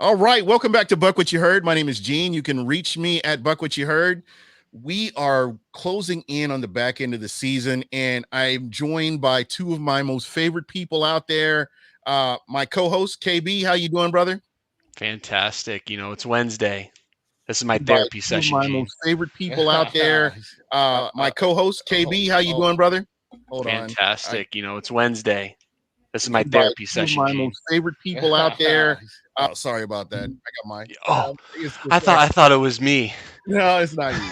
All right, welcome back to Buck What You Heard. My name is Gene. You can reach me at Buck What You Heard. We are closing in on the back end of the season, and I'm joined by two of my most favorite people out there. My co-host KB, how you doing, brother? Fantastic. It's Wednesday. This is my By therapy two of session, my Gene. most favorite people out there. My co-host KB, how you Oh, doing, brother? Hold on. I Fantastic. It's Wednesday. This is my by therapy two of session, my Gene. most favorite people out there. Sorry about that. I got my Oh, it's I thought distracted. I thought it was me. No, it's not you.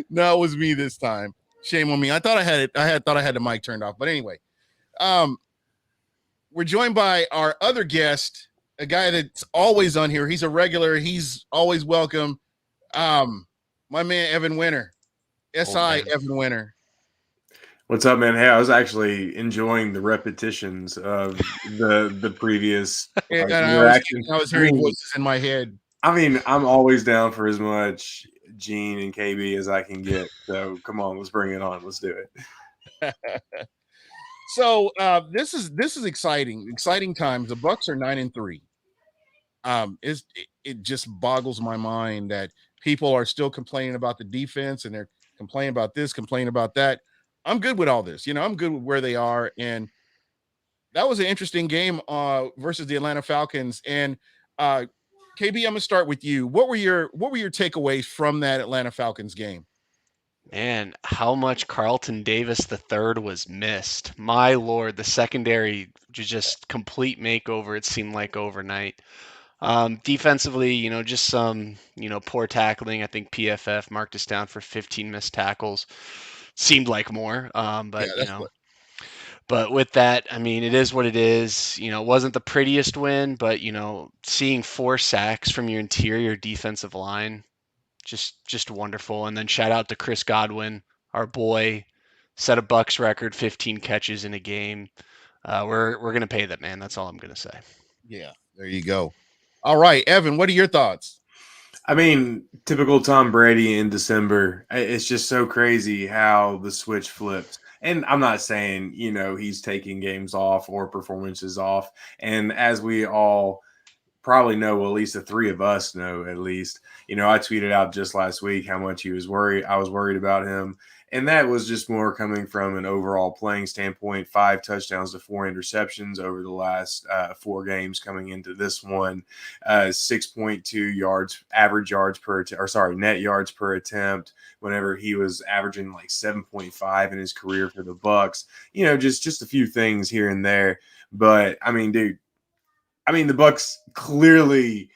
No, it was me this time. Shame on me. I thought I had it. I had the mic turned off. But anyway, um, we're joined by our other guest, a guy that's always on here. He's a regular. He's always welcome. Um, my man Evan Winter, Old SI man. Evan Winter. what's up, man? Hey, I was actually enjoying the repetitions of the previous And like I was interaction. hearing voices in my head. I'm always down for as much Gene and KB as I can get. So come on, let's bring it on. Let's do it. So this is exciting times. The Bucks are 9-3. It just boggles my mind that people are still complaining about the defense and they're complaining about this, complaining about that. I'm good with all this. I'm good with where they are. And that was an interesting game versus the Atlanta Falcons. And KB, I'm gonna start with you. What were your takeaways from that Atlanta Falcons game? Man, how much Carlton Davis III was missed. My lord, the secondary just complete makeover, it seemed like overnight. Defensively, just some, poor tackling. I think PFF marked us down for 15 missed tackles. Seemed like more, Yeah, but that's what. But with that, I mean, it is what it is. It wasn't the prettiest win, but seeing 4 sacks from your interior defensive line, just wonderful. And then shout out to Chris Godwin, our boy, set a Bucks record, 15 catches in a game. We're gonna pay that man. That's all I'm gonna say. Yeah, there you go. All right, Evan, what are your thoughts? I mean, typical Tom Brady in December. It's just so crazy how the switch flips. And I'm not saying, he's taking games off or performances off. And as we all probably know, well, at least the three of us know, at least, I tweeted out just last week how much he was worried. I was worried about him. And that was just more coming from an overall playing standpoint. 5 touchdowns to 4 interceptions over the last 4 games coming into this one. 6.2 yards, average yards net yards per attempt. Whenever he was averaging like 7.5 in his career for the Bucs. Just a few things here and there. But I mean, dude, the Bucks clearly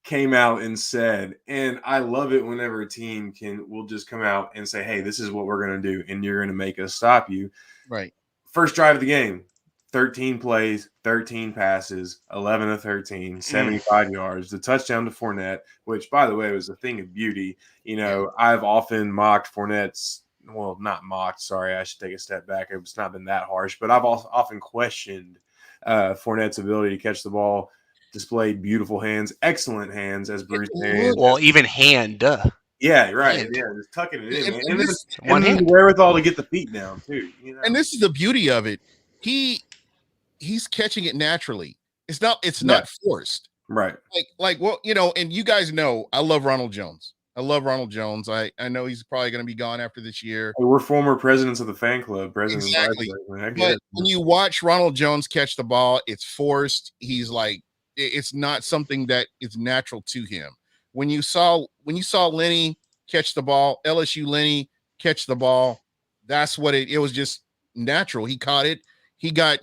came out and said, and I love it whenever a team will just come out and say, "Hey, this is what we're going to do, and you're going to make us stop you." Right. First drive of the game, 13 plays, 13 passes, 11 of 13, Mm. 75 yards, the touchdown to Fournette, which, by the way, was a thing of beauty. Yeah. I've often mocked Fournette's. Well, not mocked. Sorry, I should take a step back. It's not been that harsh, but I've also often questioned Fournette's ability to catch the ball. Displayed beautiful hands, excellent hands, as It Bruce Arians. looks Well, even hand, Yeah, right. and Yeah, just tucking it in, and, man, and this and one then the hand. wherewithal to get the feet down too. and this is the beauty of it. He he's catching it naturally. It's not Yeah, forced. right. Like well, and you guys know I love Ronald Jones. I love Ronald Jones. I know he's probably going to be gone after this year. Hey, we're former presidents of the fan club, president and vice Exactly. president. I get But it. when you watch Ronald Jones catch the ball, it's forced. He's like it's not something that is natural to him. When you saw Lenny catch the ball, LSU Lenny catch the ball, that's what it was just natural. He caught it. He got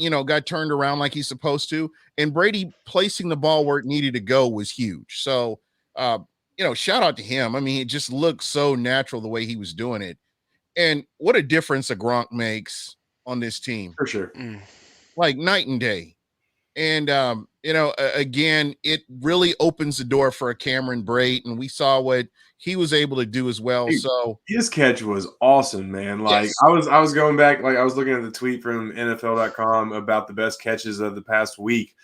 turned around like he's supposed to. And Brady placing the ball where it needed to go was huge. So uh, shout out to him. I mean, it just looked so natural the way he was doing it. And what a difference a Gronk makes on this team, For sure. Mm. like night and day. And again, it really opens the door for a Cameron Brate, and we saw what he was able to do as well. Dude, So his catch was awesome, man. Like yes, I was going back, like I was looking at the tweet from NFL.com about the best catches of the past week.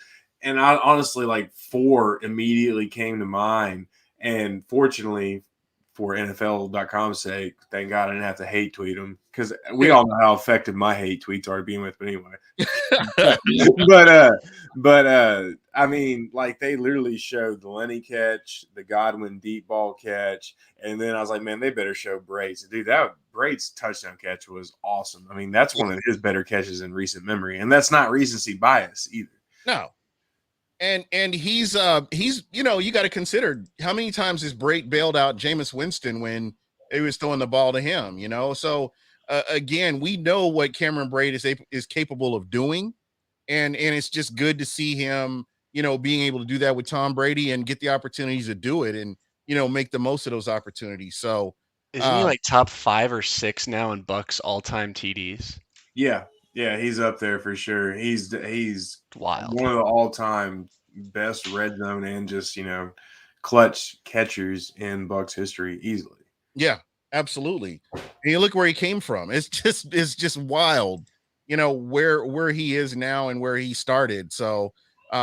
And I honestly like 4 immediately came to mind. And fortunately for NFL.com's sake, thank God I didn't have to hate tweet him because we Yeah. all know how effective my hate tweets are to begin with. But anyway, but I mean, like they literally showed the Lenny catch, the Godwin deep ball catch, and then I was like, man, they better show Braid's. Dude, that Braid's touchdown catch was awesome. I mean, that's one of his better catches in recent memory, and that's not recency bias either. No. And he's you know, you got to consider how many times has Brake bailed out Jameis Winston when he was throwing the ball to him, you know. So again, we know what Cameron Brate is capable of doing, and it's just good to see him, you know, being able to do that with Tom Brady and get the opportunities to do it, and you know, make the most of those opportunities. So Isn't he like top 5 or 6 now in Bucs all-time TDs? Yeah, he's up there for sure. He's Wild. one of the all-time best red zone and just clutch catchers in Bucs history easily. Yeah, absolutely. And you look where he came from. It's just wild, you know, where he is now and where he started. So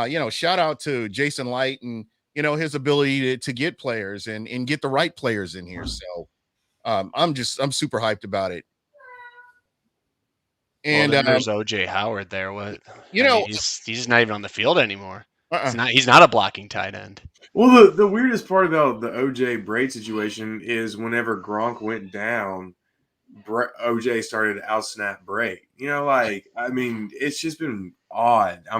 you know, shout out to Jason Light and you know his ability to get players and get the right players in here. So I'm super hyped about it. And well, there's OJ Howard there. What you I know, mean, he's not even on the field anymore. uh-uh. He's not a blocking tight end. Well, the weirdest part about the OJ Braid situation is whenever Gronk went down, OJ started to outsnap Braid. You know, like I mean, it's just been odd. I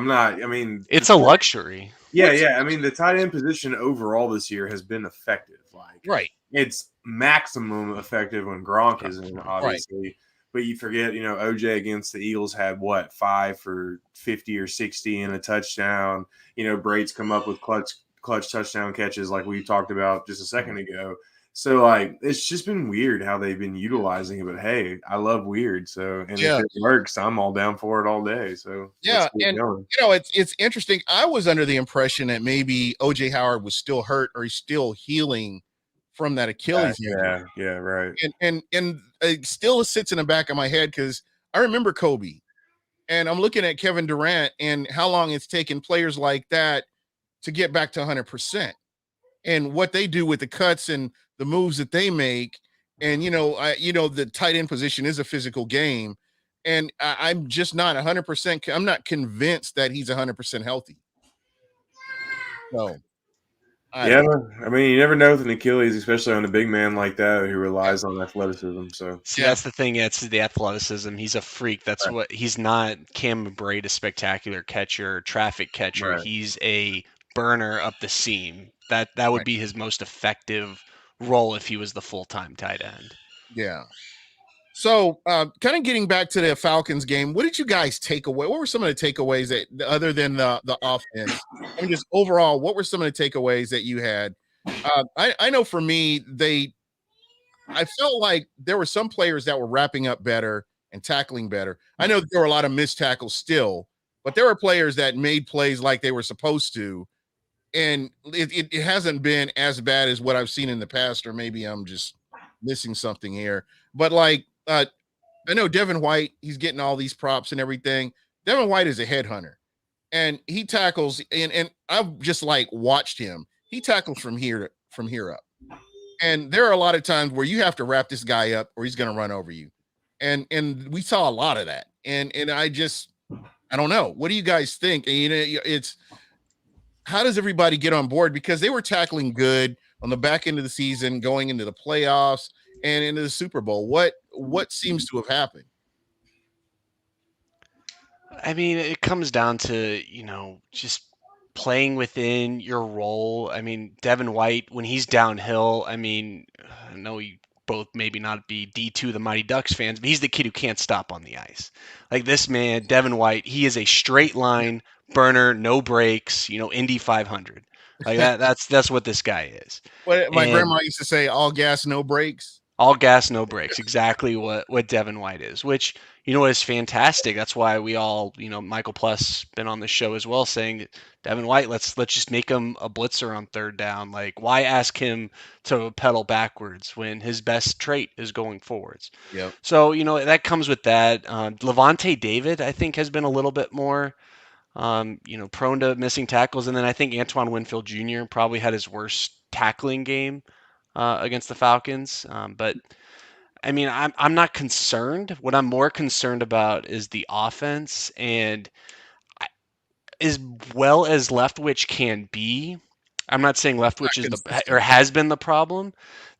mean, It's a luxury. Yeah. I mean, the tight end position overall this year has been effective. Like, Right. It's maximum effective when Gronk is in, obviously. Right. But you forget, OJ against the Eagles had 5 for 50 or 60 and a touchdown. Braid's come up with clutch touchdown catches like we talked about just a second ago. So, like, it's just been weird how they've been utilizing it. But, hey, I love weird. So, and if it works, I'm all down for it all day. So, yeah. And, you know, it's interesting. I was under the impression that maybe OJ Howard was still hurt or he's still healing from that Achilles injury. Yeah, right. And it still sits in the back of my head because I remember Kobe. And I'm looking at Kevin Durant and how long it's taken players like that to get back to 100%. And what they do with the cuts and the moves that they make, and the tight end position is a physical game, and I'm just not 100%. I'm not convinced that he's 100% healthy. So, I mean, you never know with an Achilles, especially on a big man like that who relies on athleticism. So, that's the thing. It's the athleticism. He's a freak. That's right. What he's not. Cameron Brate, a spectacular catcher, traffic catcher. Right. He's a burner up the seam. That would be his most effective role if he was the full-time tight end. Yeah. So, kind of getting back to the Falcons game, what did you guys take away? What were some of the takeaways that, other than the offense, I mean, just overall, what were some of the takeaways that you had? I know for me, I felt like there were some players that were wrapping up better and tackling better. I know there were a lot of missed tackles still, but there were players that made plays like they were supposed to. And it hasn't been as bad as what I've seen in the past, or maybe I'm just missing something here. But like, I know Devin White, he's getting all these props and everything. Devin White is a headhunter, and he tackles, and I've just like watched him. He tackles from here up. And there are a lot of times where you have to wrap this guy up or he's going to run over you. And we saw a lot of that. And I don't know. What do you guys think? And, how does everybody get on board? Because they were tackling good on the back end of the season, going into the playoffs and into the Super Bowl. What seems to have happened? I mean, it comes down to, just playing within your role. I mean, Devin White, when he's downhill, I mean, I know you both maybe not be D2 the Mighty Ducks fans, but he's the kid who can't stop on the ice. Like this man, Devin White, he is a straight line burner, no breaks, Indy 500. Like that's what this guy is. What my grandma used to say, all gas, no brakes. All gas, no brakes. Exactly what Devin White is, which, is fantastic. That's why we all, Michael Plus been on the show as well saying, Devin White, let's just make him a blitzer on third down. Like, why ask him to pedal backwards when his best trait is going forwards? Yeah. So, that comes with that. Levante David, I think, has been a little bit more, prone to missing tackles. And then I think Antoine Winfield Jr. probably had his worst tackling game against the Falcons. But I mean, I'm not concerned. What I'm more concerned about is the offense, and as well as Leftwich can be, I'm not saying Leftwich is consistent. has been the problem.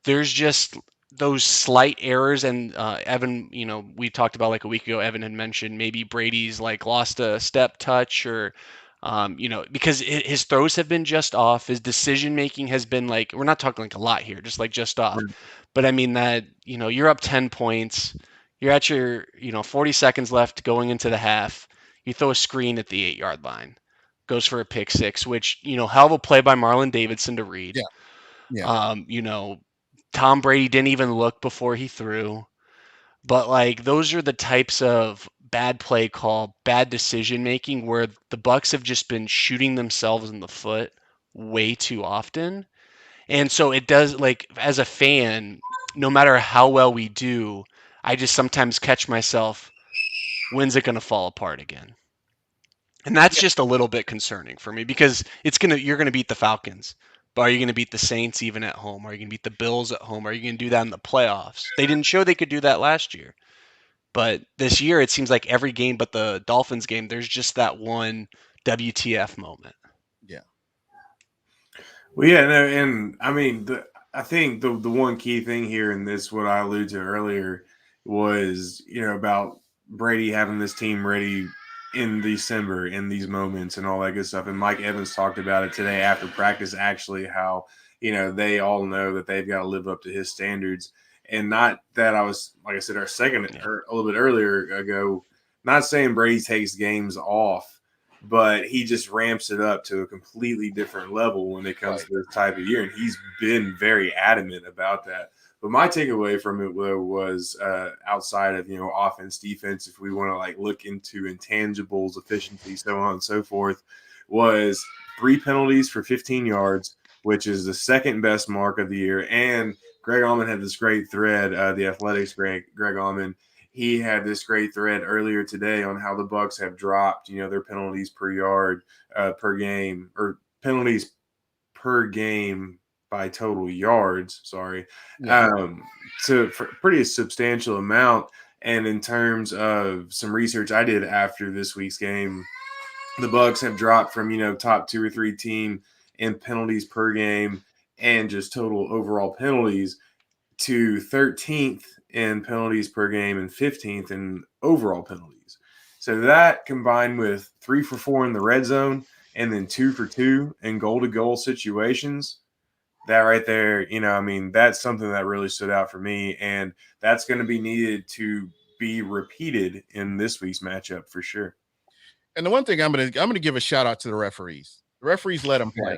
There's just those slight errors, and Evan, we talked about like a week ago. Evan had mentioned maybe Brady's like lost a step touch, or because his throws have been just off. His decision making has been like, we're not talking like a lot here, just like just off. But I mean that you're up 10 points. You're at your 40 seconds left going into the half. You throw a screen at the 8-yard line, goes for a pick six, which hell of a play by Marlon Davidson to read. Yeah. Yeah. Tom Brady didn't even look before he threw. But like those are the types of bad play call, bad decision making where the Bucs have just been shooting themselves in the foot way too often. And so it does, like, as a fan, no matter how well we do, I just sometimes catch myself, when's it going to fall apart again? And that's just a little bit concerning for me because you're going to beat the Falcons. But are you going to beat the Saints even at home? Are you going to beat the Bills at home? Are you going to do that in the playoffs? They didn't show they could do that last year. But this year, it seems like every game but the Dolphins game, there's just that one WTF moment. Yeah. Well, yeah, no, and I mean, I think the one key thing here in this, what I alluded to earlier, was about Brady having this team ready in December in these moments and all that good stuff. And Mike Evans talked about it today after practice, actually, how they all know that they've got to live up to his standards. And not that I was, like I said, our second or a little bit earlier ago, not saying Brady takes games off, but he just ramps it up to a completely different level when it comes to this type of year. And he's been very adamant about that. But my takeaway from it was outside of, offense, defense, if we want to like look into intangibles, efficiency, so on and so forth, was 3 penalties for 15 yards, which is the second best mark of the year. And Greg Allman had this great thread, the Athletics, Greg Allman. He had this great thread earlier today on how the Bucs have dropped, their penalties per yard per game, or penalties per game by total yards. Sorry, to for pretty substantial amount. And in terms of some research I did after this week's game, the Bucs have dropped from top 2 or 3 team in penalties per game and just total overall penalties to 13th in penalties per game and 15th in overall penalties. So that combined with 3 for 4 in the red zone and then 2 for 2 in goal-to-goal situations, that right there, that's something that really stood out for me. And that's going to be needed to be repeated in this week's matchup for sure. And the one thing I'm gonna give a shout out to the referees. The referees let them play.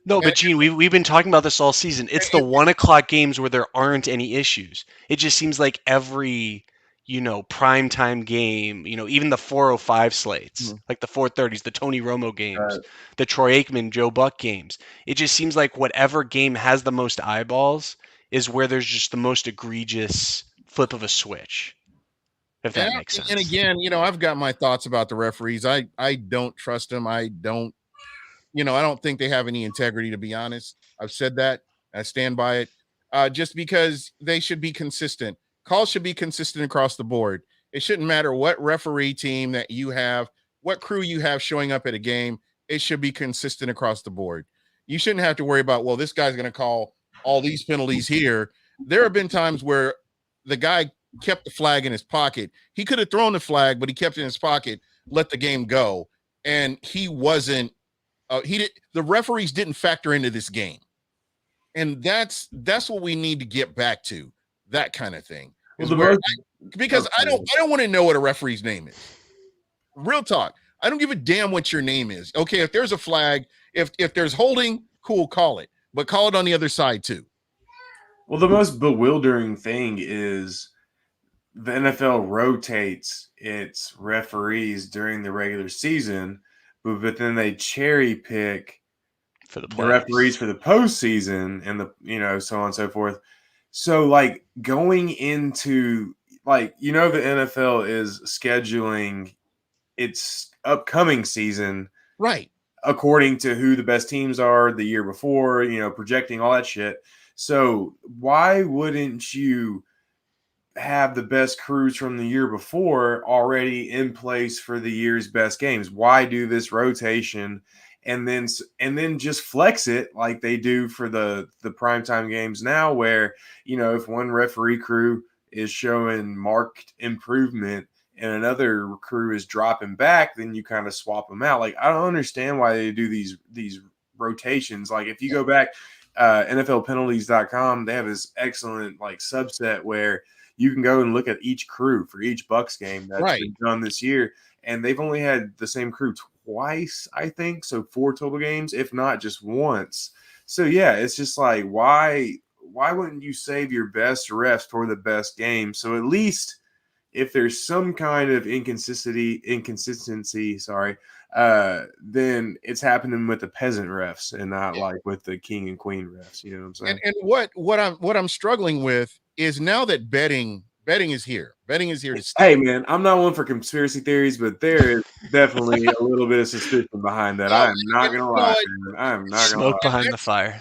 No, but Gene, we've been talking about this all season. It's the 1:00 games where there aren't any issues. It just seems like every primetime game, even the 4:05 slates, like the 4:30s, the Tony Romo games, the Troy Aikman, Joe Buck games. It just seems like whatever game has the most eyeballs is where there's just the most egregious flip of a switch. If that makes sense. And again, I've got my thoughts about the referees. I don't trust them. I don't think they have any integrity, to be honest. I've said that. I stand by it. Just because they should be consistent. Calls should be consistent across the board. It shouldn't matter what referee team that you have, what crew you have showing up at a game. It should be consistent across the board. You shouldn't have to worry about, well, this guy's going to call all these penalties here. There have been times where the guy kept the flag in his pocket. He could have thrown the flag, but he kept it in his pocket, let the game go. And he wasn't, the referees didn't factor into this game. And that's what we need to get back to, that kind of thing. Because I don't want to know what a referee's name is. Real talk. I don't give a damn what your name is. Okay, if there's a flag, if there's holding, cool, call it. But call it on the other side too. Well, the most bewildering thing is the NFL rotates its referees during the regular season, but then they cherry pick for the referees for the postseason and so on and so forth. So like going into the NFL is scheduling its upcoming season right according to who the best teams are the year before, projecting all that shit. So why wouldn't you have the best crews from the year before already in place for the year's best games? Why do this rotation and then just flex it like they do for the primetime games now, where if one referee crew is showing marked improvement and another crew is dropping back, then you kind of swap them out. Like, I don't understand why they do these rotations. Like, if you go back, NFLpenalties.com, they have this excellent like subset where you can go and look at each crew for each Bucs game that's been done this year, and they've only had the same crew twice, I think, so 4 total games, if not just once. So yeah, it's just like, why wouldn't you save your best refs for the best game? So at least if there's some kind of inconsistency, then it's happening with the peasant refs and not like with the king and queen refs. You know what I'm saying? And what I'm struggling with is, now that betting is here. Betting is here to stay. Hey man, I'm not one for conspiracy theories, but there is definitely a little bit of suspicion behind that. I am not gonna lie, man. I am not gonna lie. Smoke behind the fire.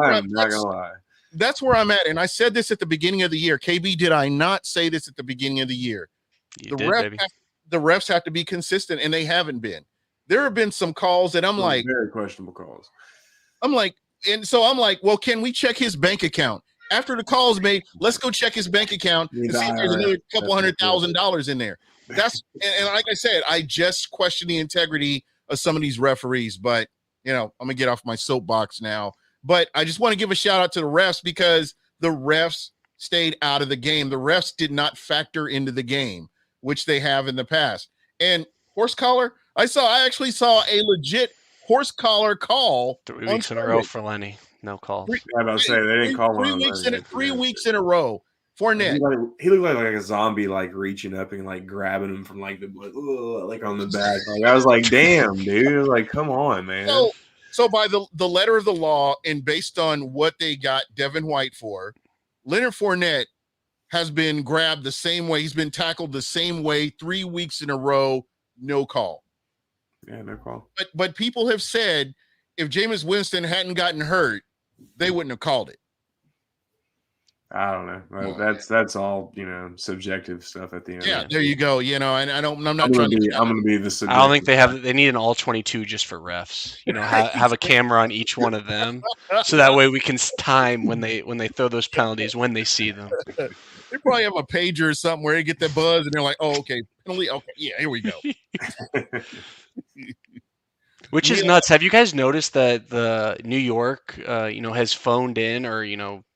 I am not gonna lie. That's where I'm at. And I said this at the beginning of the year. KB, did I not say this at the beginning of the year? You did, baby. The refs have to be consistent, and they haven't been. There have been some calls that I'm like, very questionable calls. I'm like, well, can we check his bank account? After the call's made, let's go check his bank account and see if there's another couple $100,000 in there. That's and like I said, I just question the integrity of some of these referees, but I'm gonna get off my soapbox now. But I just want to give a shout out to the refs, because the refs stayed out of the game. The refs did not factor into the game, which they have in the past. And horse collar, I actually saw a legit horse collar call 3 weeks in a row for Lenny. No calls. I was about to say they didn't call 3 weeks in a row. Fournette. He looked like a zombie, like reaching up and like grabbing him from like on the back. Like, I was like, damn, dude. Like, come on, man. So by the letter of the law, and based on what they got Devin White for, Leonard Fournette has been grabbed the same way. He's been tackled the same way 3 weeks in a row. No call. Yeah, no call. But people have said if Jameis Winston hadn't gotten hurt, they wouldn't have called it. I don't know. That's all subjective stuff at the end. Yeah, there you go. And I'm going to be the subjective. I don't think they need an all 22 just for refs. Have a camera on each one of them, so that way we can time when they throw those penalties when they see them. They probably have a pager or something where they get that buzz and they're like, "Oh, okay, penalty. Okay, yeah, here we go." Which is nuts. Have you guys noticed that the New York, has phoned in or,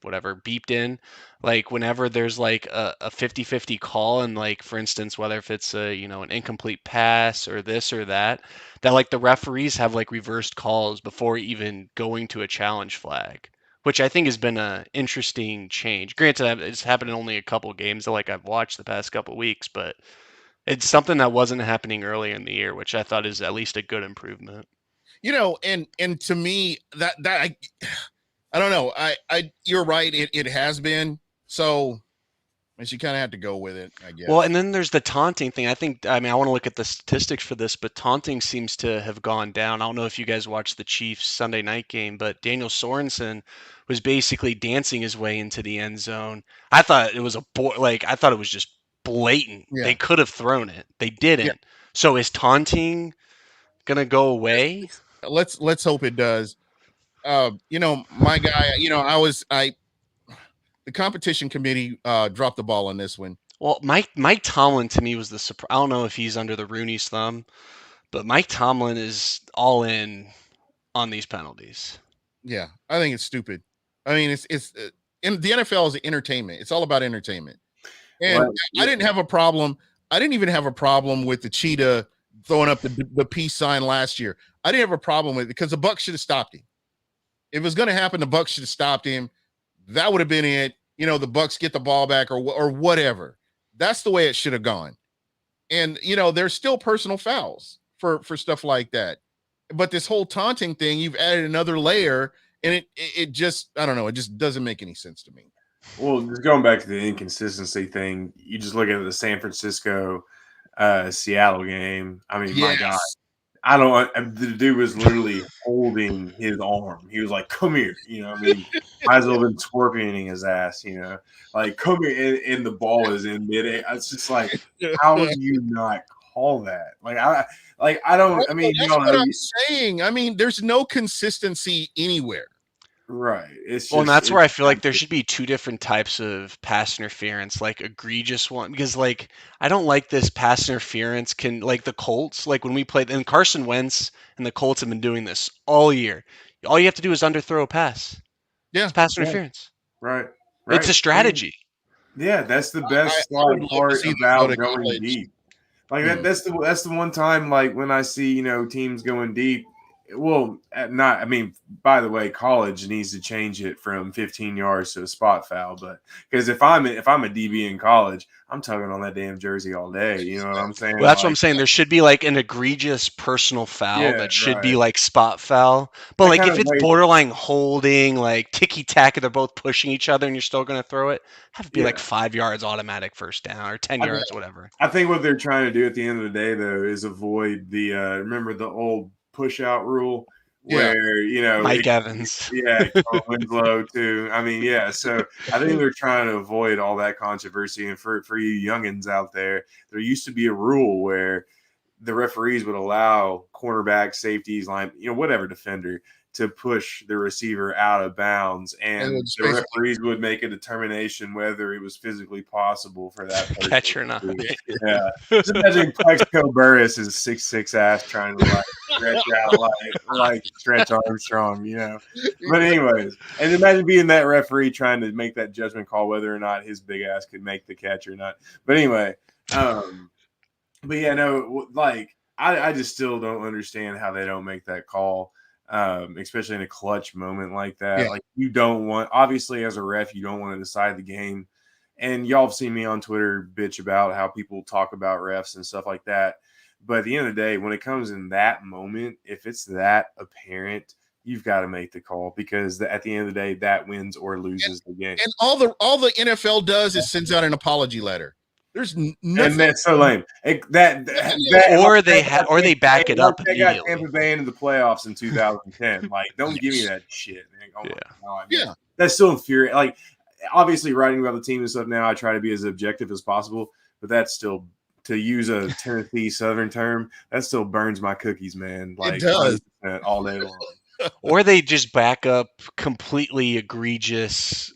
whatever, beeped in, like whenever there's like a 50-50 call, and like, for instance, whether if it's an incomplete pass or this or that like the referees have like reversed calls before even going to a challenge flag, which I think has been a interesting change. Granted, it's happened in only a couple games that like I've watched the past couple weeks, but it's something that wasn't happening earlier in the year, which I thought is at least a good improvement. And to me, that I don't know. You're right. It has been. So you kind of have to go with it, I guess. Well, and then there's the taunting thing. I want to look at the statistics for this, but taunting seems to have gone down. I don't know if you guys watched the Chiefs Sunday night game, but Daniel Sorensen was basically dancing his way into the end zone. I thought it was I thought it was just blatant. Yeah. They could have thrown it. They didn't. Yeah. So is taunting gonna go away? Let's hope it does. My guy, the competition committee dropped the ball on this one. Well, Mike Tomlin to me was the surprise. I don't know if he's under the Rooney's thumb, but Mike Tomlin is all in on these penalties. Yeah, I think it's stupid. I mean, it's in the NFL is entertainment. It's all about entertainment. And I didn't have a problem. I didn't even have a problem with the cheetah throwing up the peace sign last year. I didn't have a problem with it because the Bucs should have stopped him. If it was going to happen, the Bucs should have stopped him. That would have been it. The Bucs get the ball back or whatever. That's the way it should have gone. And, there's still personal fouls for stuff like that. But this whole taunting thing, you've added another layer, and it just, I don't know, it just doesn't make any sense to me. Well, just going back to the inconsistency thing, you just look at the San Francisco Seattle game. I mean, yes. My God. The dude was literally holding his arm. He was like, "Come here," I mean, might as well have been scorpioning his ass, like, "Come here," and the ball is in mid. It's just like, how do you not call that? I don't. I mean, that's what I'm saying. I mean, there's no consistency anywhere. Right. It's well, and that's where I feel like there should be two different types of pass interference, like egregious one, because like I don't like this pass interference like the Colts, like when we played, and Carson Wentz and the Colts have been doing this all year. All you have to do is underthrow a pass. Yeah, it's pass interference. Right. It's a strategy. Yeah, that's the best part about going deep. Like that's the one time, like when I see teams going deep. Well, not. I mean, by the way, college needs to change it from 15 yards to a spot foul. But because if I'm a DB in college, I'm tugging on that damn jersey all day. You know what I'm saying? Well, that's what I'm saying. There should be like an egregious personal foul that should be like spot foul. But like if it's borderline holding, like ticky tack, they're both pushing each other, and you're still going to throw it, have to be like 5 yards automatic first down or 10 yards, whatever. I think what they're trying to do at the end of the day, though, is avoid the remember the old push out rule where Mike Evans, Winslow too. I mean, so I think they're trying to avoid all that controversy. And for you youngins out there used to be a rule where the referees would allow cornerback, safeties, line, whatever defender to push the receiver out of bounds, and the referees would make a determination whether it was physically possible for that person catch or not. Yeah, just imagine Plexico Burris' 6'6" ass trying to like stretch out like Stretch Armstrong, But anyways, and imagine being that referee trying to make that judgment call whether or not his big ass could make the catch or not. But anyway, but yeah, no, like I just still don't understand how they don't make that call. Especially in a clutch moment like that. Like you don't want, obviously as a ref, you don't want to decide the game. And y'all have seen me on Twitter bitch about how people talk about refs and stuff like that. But at the end of the day, when it comes in that moment, if it's that apparent, you've got to make the call, because at the end of the day, that wins or loses the game. And all the NFL does is sends out an apology letter. There's nothing. And that's so lame. Or they back it up. They got Tampa Bay into the playoffs in 2010. Like, don't give me that shit, man. Oh my God. That's still infuriating. Like, obviously, writing about the team and stuff now, I try to be as objective as possible, but that's still, to use a Tennessee Southern term, that still burns my cookies, man. Like, it does all day long. Or they just back up completely egregious,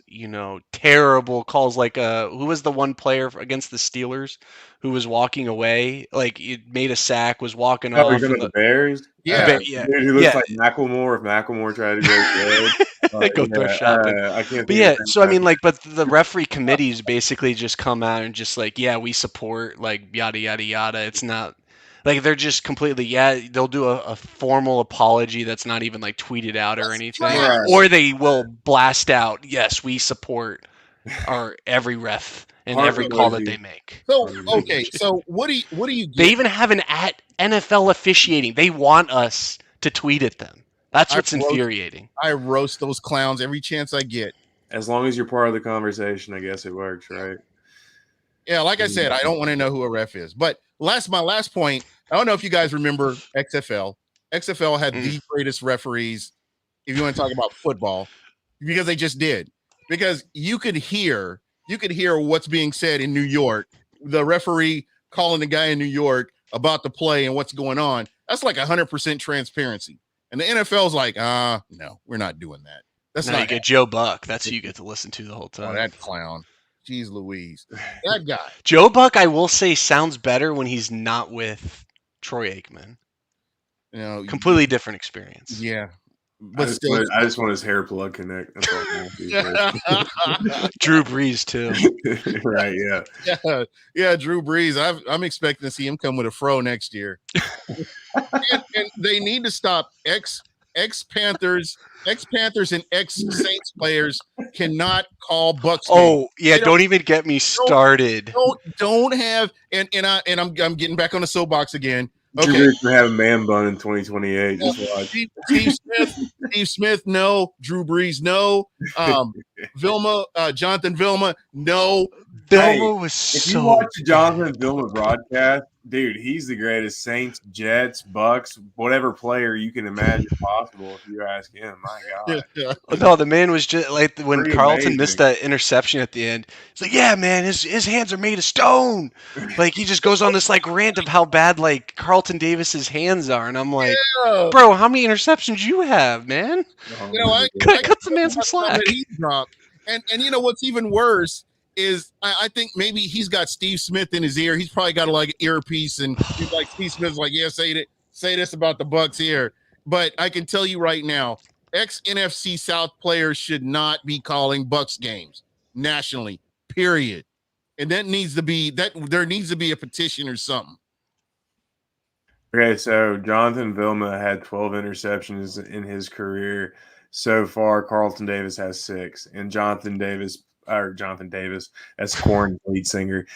terrible calls. Like, who was the one player against the Steelers who was walking away? Like, it made a sack, was walking off. The Bears? Yeah. Dude, he looks like Macklemore if Macklemore tried to go throw shopping. I can't. But so I mean, like, but the referee committees basically just come out and just like, we support, like, yada yada yada. It's not. Like, they're just completely, they'll do a formal apology that's not even, like, tweeted out or anything. Right. Or they will blast out, yes, we support our every ref and every call that they make. So, okay, so what do you get? They even have an at NFL officiating. They want us to tweet at them. That's what's infuriating. I roast those clowns every chance I get. As long as you're part of the conversation, I guess it works, right? Yeah, like I said, I don't want to know who a ref is. But my last point, I don't know if you guys remember XFL. XFL had the greatest referees, if you want to talk about football, because they just did. Because you could hear what's being said in New York. The referee calling the guy in New York about the play and what's going on. That's like 100% transparency. And the NFL's like, no, we're not doing that. That's not. You get Joe Buck. That's who you get to listen to the whole time. Oh, that clown. Jeez Louise. That guy. Joe Buck, I will say, sounds better when he's not with Troy Aikman. Completely different experience. Yeah. But I just want his hair plug connect. That's all. Drew Brees too. Right, yeah. Drew Brees. I'm expecting to see him come with a fro next year. and they need to stop ex-Panthers and ex-Saints players cannot call Bucs. Oh, yeah, don't even get me started. Don't have and I'm getting back on the soapbox again. Okay. Drew Brees gonna have a man bun in 2028. Just watch. Steve Smith, no. Drew Brees, no. Jonathan Vilma, no. Vilma was if you so watch the Jonathan bad. Vilma broadcast, dude, he's the greatest. Saints, Jets, Bucs, whatever player you can imagine possible. If you ask him, my God, Oh, no, the man was just like when pretty Carlton missed amazing. that interception at the end. He's like, "Yeah, man, his hands are made of stone." Like he just goes on this like rant of how bad like Carlton Davis's hands are, and I'm like, Yeah. "Bro, how many interceptions you have, man? You know, I Cut the can man some about some that slack." he dropped. And you know what's even worse is I think maybe he's got Steve Smith in his ear. He's probably got a like earpiece, and he's like Steve Smith's like, yeah, say this about the Bucs here. But I can tell you right now, ex NFC South players should not be calling Bucs games nationally. Period. And that needs to be that there needs to be a petition or something. Okay, so Jonathan Vilma had 12 interceptions in his career. So far, Carlton Davis has 6, and Jonathan Davis, that's Korn's lead singer.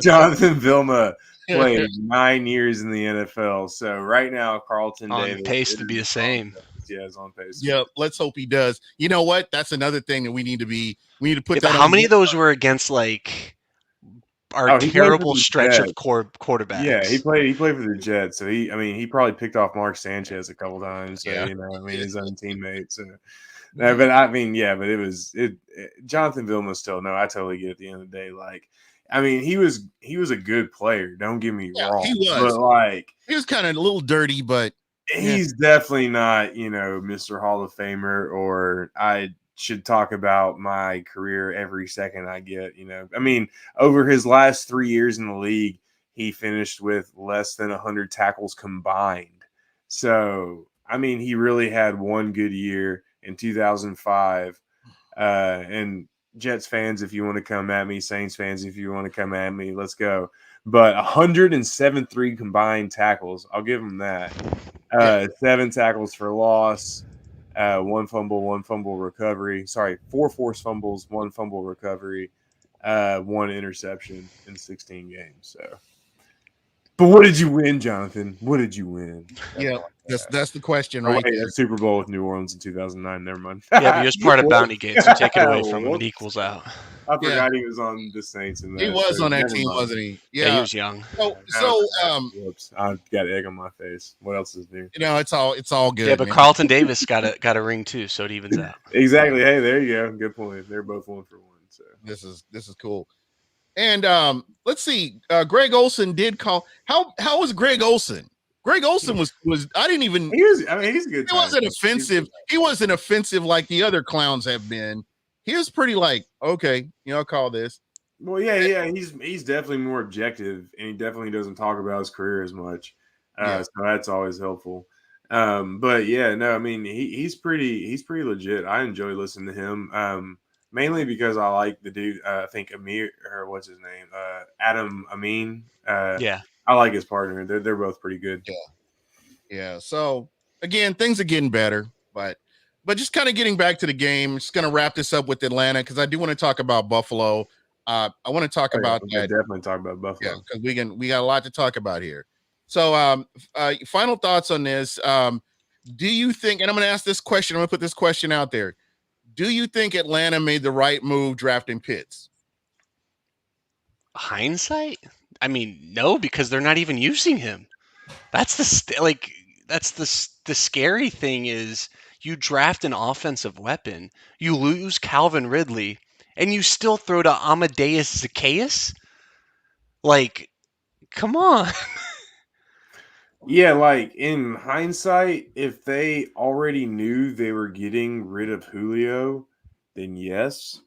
Jonathan Vilma played 9 years in the NFL. So right now, Carlton On Davis pace to be the same. Yeah, is on pace. Yeah, let's hope he does. You know what? That's another thing that we need to put Yeah, that but on. how many of those were against like our He played for terrible the stretch of Jets. quarterbacks? Yeah, he played for the Jets. So he probably picked off Mark Sanchez a couple times. So Yeah. his own teammate. So but I mean, yeah, but Jonathan Vilma still, no, I totally get it at the end of the day. Like, I mean, he was a good player. Don't get me wrong. He was. But like, he was kind of a little dirty, but he's definitely not, Mr. Hall of Famer, or I should talk about my career every second I get. I mean, over his last 3 years in the league, he finished with less than 100 tackles combined. So, I mean, he really had one good year in 2005. And Jets fans, if you want to come at me, Saints fans, if you want to come at me, let's go. But 107 combined tackles. I'll give him that. 7 tackles for loss, 1 fumble recovery. Sorry, 4 forced fumbles, 1 fumble recovery, 1 interception in 16 games. So, but what did you win, Jonathan? What did you win? Yeah, that's the question, Oh, right? wait, that Super Bowl with New Orleans in 2009. Never mind. Yeah, but he was part of Bounty Gate, so take it away from him. It equals out. I forgot he was on the Saints. And he was on that team, wasn't he? Yeah, he was young. Whoops! I got egg on my face. What else is new? It's all good. Yeah, but man. Carlton Davis got a ring too, so it evens out. Exactly. Hey, there you go. Good point. They're both 1 for 1. So this is cool. And let's see. Greg Olsen did call. How was Greg Olsen? Greg Olsen was I didn't even. he's a good. He wasn't offensive. He wasn't offensive like the other clowns have been. He was pretty like, okay, I'll call this. Well, yeah. He's definitely more objective, and he definitely doesn't talk about his career as much. So that's always helpful. But yeah, no, I mean he's pretty legit. I enjoy listening to him. Mainly because I like the dude. I think Amir, or what's his name, Adam Amin. Yeah, I like his partner. They're both pretty good. Yeah. So again, things are getting better, but just kind of getting back to the game. Just going to wrap this up with Atlanta because I do want to talk about Buffalo. I want to talk about that. Definitely talk about Buffalo. Yeah, because we got a lot to talk about here. So, final thoughts on this. Do you think? And I'm going to ask this question. I'm going to put this question out there. Do you think Atlanta made the right move drafting Pitts? Hindsight? I mean, no, because they're not even using him. That's the scary thing is you draft an offensive weapon, you lose Calvin Ridley, and you still throw to Amadeus Zacchaeus? Like, come on. Yeah, like in hindsight, if they already knew they were getting rid of Julio, then yes.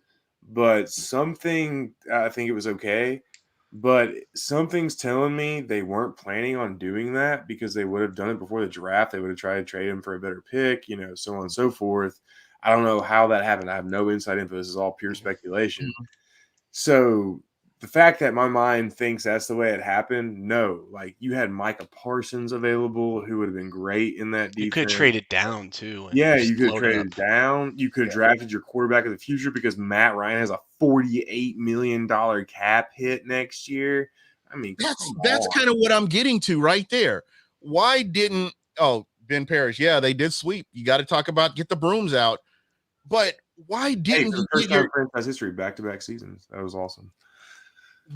But I think it was okay. But something's telling me they weren't planning on doing that because they would have done it before the draft. They would have tried to trade him for a better pick, so on and so forth. I don't know how that happened. I have no inside info. This is all pure speculation. Mm-hmm. So the fact that my mind thinks that's the way it happened, no. Like, you had Micah Parsons available, who would have been great in that defense. You could have traded down, too. Yeah, you could have traded down. You could have drafted your quarterback of the future because Matt Ryan has a $48 million cap hit next year. I mean, that's kind of what I'm getting to right there. Why didn't Ben Parrish? Yeah, they did sweep. You got to talk about get the brooms out. But why Hey, didn't for you the first get time your in franchise history, back-to-back seasons. That was awesome.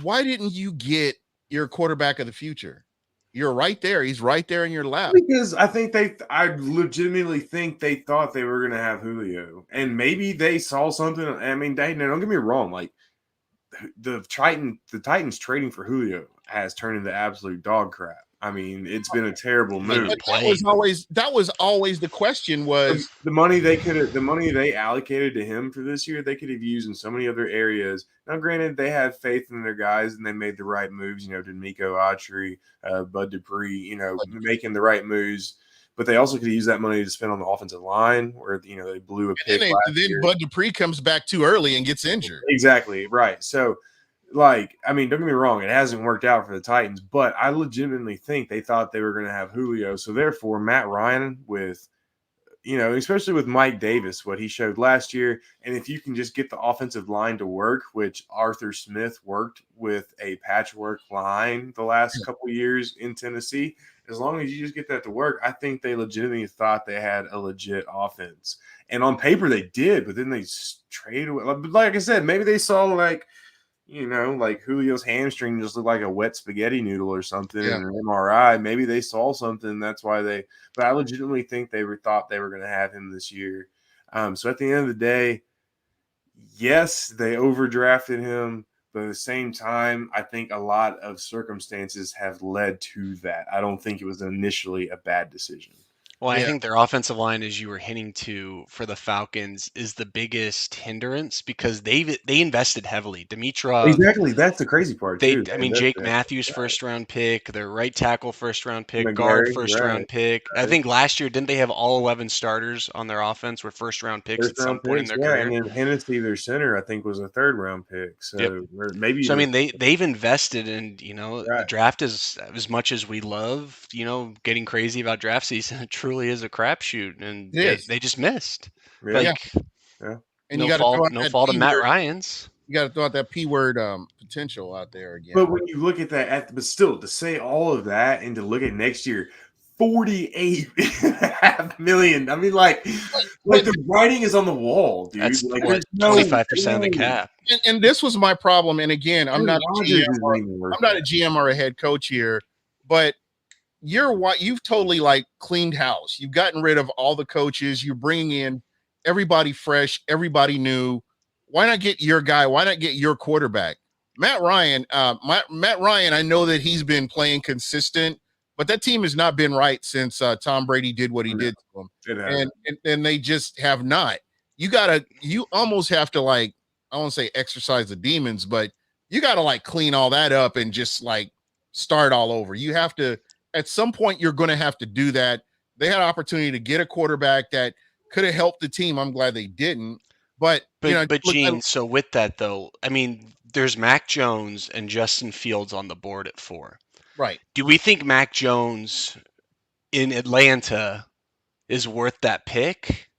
why didn't you get your quarterback of the future? You're right there. He's right there in your lap. Because I legitimately think they thought they were going to have Julio, and maybe they saw something. I mean, don't get me wrong. Like the Titans trading for Julio has turned into absolute dog crap. I mean, it's been a terrible Like, move. But that was always the question was The money the money they allocated to him for this year, they could have used in so many other areas. Now, granted, they had faith in their guys and they made the right moves. You know, D'Amico Autry, Bud Dupree. You know, making the right moves. But they also could use that money to spend on the offensive line, where they blew a pick last then year. Bud Dupree comes back too early and gets injured. Exactly right. So, like, I mean, don't get me wrong, it hasn't worked out for the Titans, but I legitimately think they thought they were going to have Julio. So therefore, Matt Ryan with especially with Mike Davis, what he showed last year. And if you can just get the offensive line to work, which Arthur Smith worked with a patchwork line the last couple of years in Tennessee, as long as you just get that to work, I think they legitimately thought they had a legit offense. And on paper they did, but then they traded away. Like I said, maybe they saw like Julio's hamstring just looked like a wet spaghetti noodle or something in an MRI. Maybe they saw something. That's why but I legitimately think thought they were going to have him this year. So at the end of the day, yes, they overdrafted him, but at the same time, I think a lot of circumstances have led to that. I don't think it was initially a bad decision. Well, I Yeah. think their offensive line, as you were hinting to, for the Falcons, is the biggest hindrance because they invested heavily. Dimitrov, Exactly. That's the crazy part, too. Jake Matthews, first round pick, their right tackle, first round pick, guard, McGarry, first right. round pick. I think last year, didn't they have all 11 starters on their offense were first round picks at First some round point in picks, their yeah, career? and then Hennessy, their center, I think was a third round pick. Yep. So or maybe So I even mean, they've invested, and the right. draft is as much as we love, getting crazy about draft season. It truly is a crapshoot, and It is. they just missed. Yeah, Yeah. Like yeah. And you got to throw out no that fault of P Matt word. Ryan's. You got to throw out that P word potential out there again. But when you look at that, but still to say all of that and to look at next year, 48.5 million. I mean, like the writing is on the wall, dude. That's Like what there's no 25% of the way. cap. And this was my problem. And again, I'm Aaron not a Rodgers GM. isn't even worth I'm not a that. GM or a head coach here, but you've totally like cleaned house. You've gotten rid of all the coaches. You're bringing in everybody fresh, everybody new. Why not get your guy? Why not get your quarterback? Matt Ryan, Matt Ryan, I know that he's been playing consistent, but that team has not been right since Tom Brady did what he did to them. It has. And they just have not. You almost have to like, I won't say exercise the demons, but you gotta like clean all that up and just like start all over. You have to, at some point, you're gonna have to do that. They had an opportunity to get a quarterback that could have helped the team. I'm glad they didn't. But But look, Gene, so with that though, I mean, there's Mac Jones and Justin Fields on the board at 4. right. Do we think Mac Jones in Atlanta is worth that pick?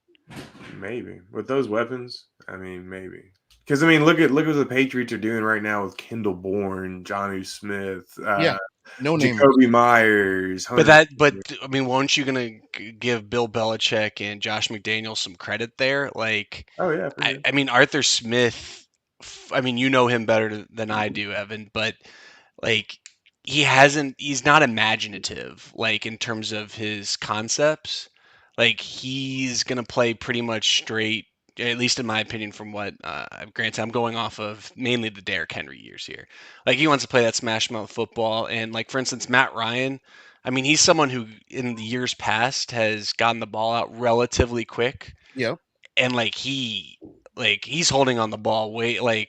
Maybe with those weapons. I mean, maybe because I mean, look at what the Patriots are doing right now with Kendall Bourne, Jonnu Smith, Yeah. No name. Jacoby Myers. But Hunter I mean, weren't you gonna give Bill Belichick and Josh McDaniels some credit there? Like, Oh yeah, for sure. I mean, Arthur Smith. I mean, you know him better than I do, Evan. But like, he's not imaginative. Like in terms of his concepts. Like he's gonna play pretty much straight. At least in my opinion, from what granted, I'm going off of mainly the Derrick Henry years here. Like he wants to play that smash mouth football, and like for instance, Matt Ryan. I mean, he's someone who in the years past has gotten the ball out relatively quick, Yeah. and he's holding on the ball way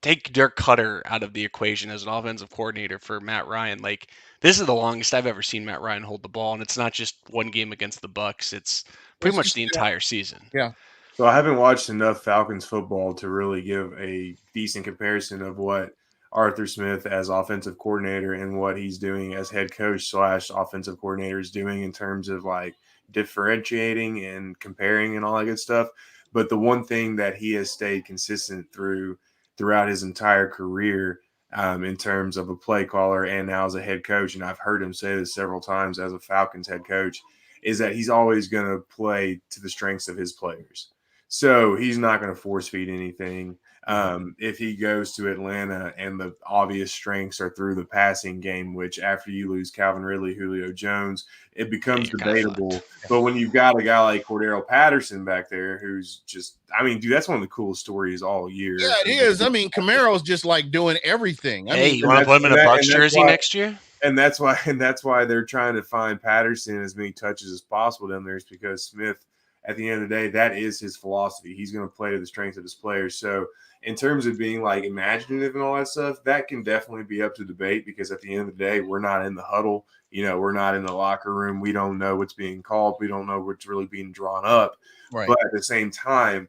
take Dirk Cutter out of the equation as an offensive coordinator for Matt Ryan. Like this is the longest I've ever seen Matt Ryan hold the ball, and it's not just one game against the Bucs. It's pretty much the entire season. Yeah. So I haven't watched enough Falcons football to really give a decent comparison of what Arthur Smith as offensive coordinator and what he's doing as head coach / offensive coordinator is doing in terms of like differentiating and comparing and all that good stuff. But the one thing that he has stayed consistent throughout his entire career in terms of a play caller and now as a head coach, and I've heard him say this several times as a Falcons head coach, is that he's always going to play to the strengths of his players. So he's not going to force feed anything. If he goes to Atlanta and the obvious strengths are through the passing game, which after you lose Calvin Ridley, Julio Jones, it becomes debatable. But when you've got a guy like Cordero Patterson back there, who's just, I mean, dude, that's one of the coolest stories all year. Yeah, it is. I mean, Camaro's just like doing everything. I mean, you want to put him in a Bucs jersey next year? And that's why they're trying to find Patterson as many touches as possible down there, is because Smith, at the end of the day, that is his philosophy. He's going to play to the strength of his players. So in terms of being like imaginative and all that stuff, that can definitely be up to debate, because at the end of the day, we're not in the huddle. We're not in the locker room. We don't know what's being called. We don't know what's really being drawn up. Right. But at the same time,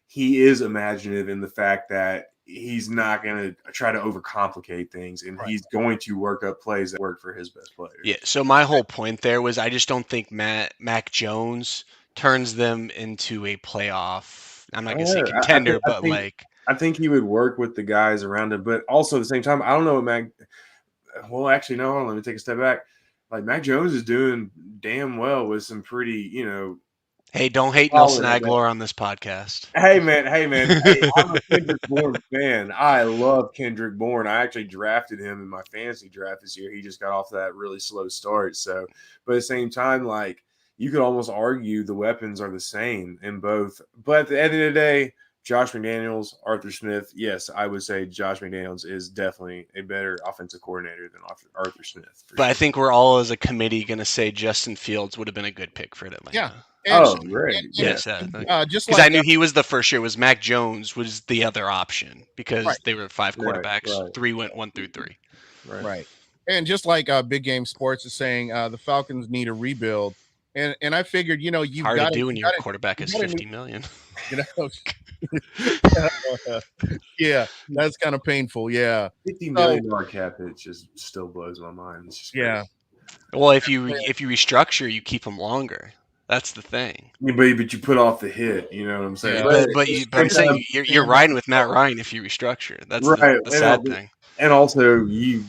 he is imaginative in the fact that he's not going to try to overcomplicate things, and he's going to work up plays that work for his best players. Yeah, so my whole point there was I just don't think Mac Jones turns them into a playoff. I'm not going to say contender, I think he would work with the guys around him, but also at the same time, I don't know what well, actually, no, hold on, let me take a step back. Like, Mac Jones is doing damn well with some pretty, Hey, don't hate Nelson Aguilar on this podcast. Hey, man. Hey, I'm a Kendrick Bourne fan. I love Kendrick Bourne. I actually drafted him in my fantasy draft this year. He just got off that really slow start. So, but at the same time, like, you could almost argue the weapons are the same in both. But at the end of the day, Josh McDaniels, Arthur Smith, yes, I would say Josh McDaniels is definitely a better offensive coordinator than Arthur Smith. But sure. I think we're all as a committee going to say Justin Fields would have been a good pick for Atlanta. Yeah. Great. Yes, just because I knew he was the first year. Was Mac Jones was the other option, because they were 5 quarterbacks. 3 went 1 through 3. Right. And just like Big Game Sports is saying, the Falcons need a rebuild. And I figured, you've hard got to do when your quarterback is $50 million. Yeah, that's kind of painful. Yeah, $50 million cap hit just still blows my mind. It's just crazy. Well, if you restructure, you keep them longer. That's the thing. Yeah, but you put off the hit. You know what I'm saying? Yeah. But I'm saying you're riding with Matt Ryan if you restructure. That's the sad thing. And also you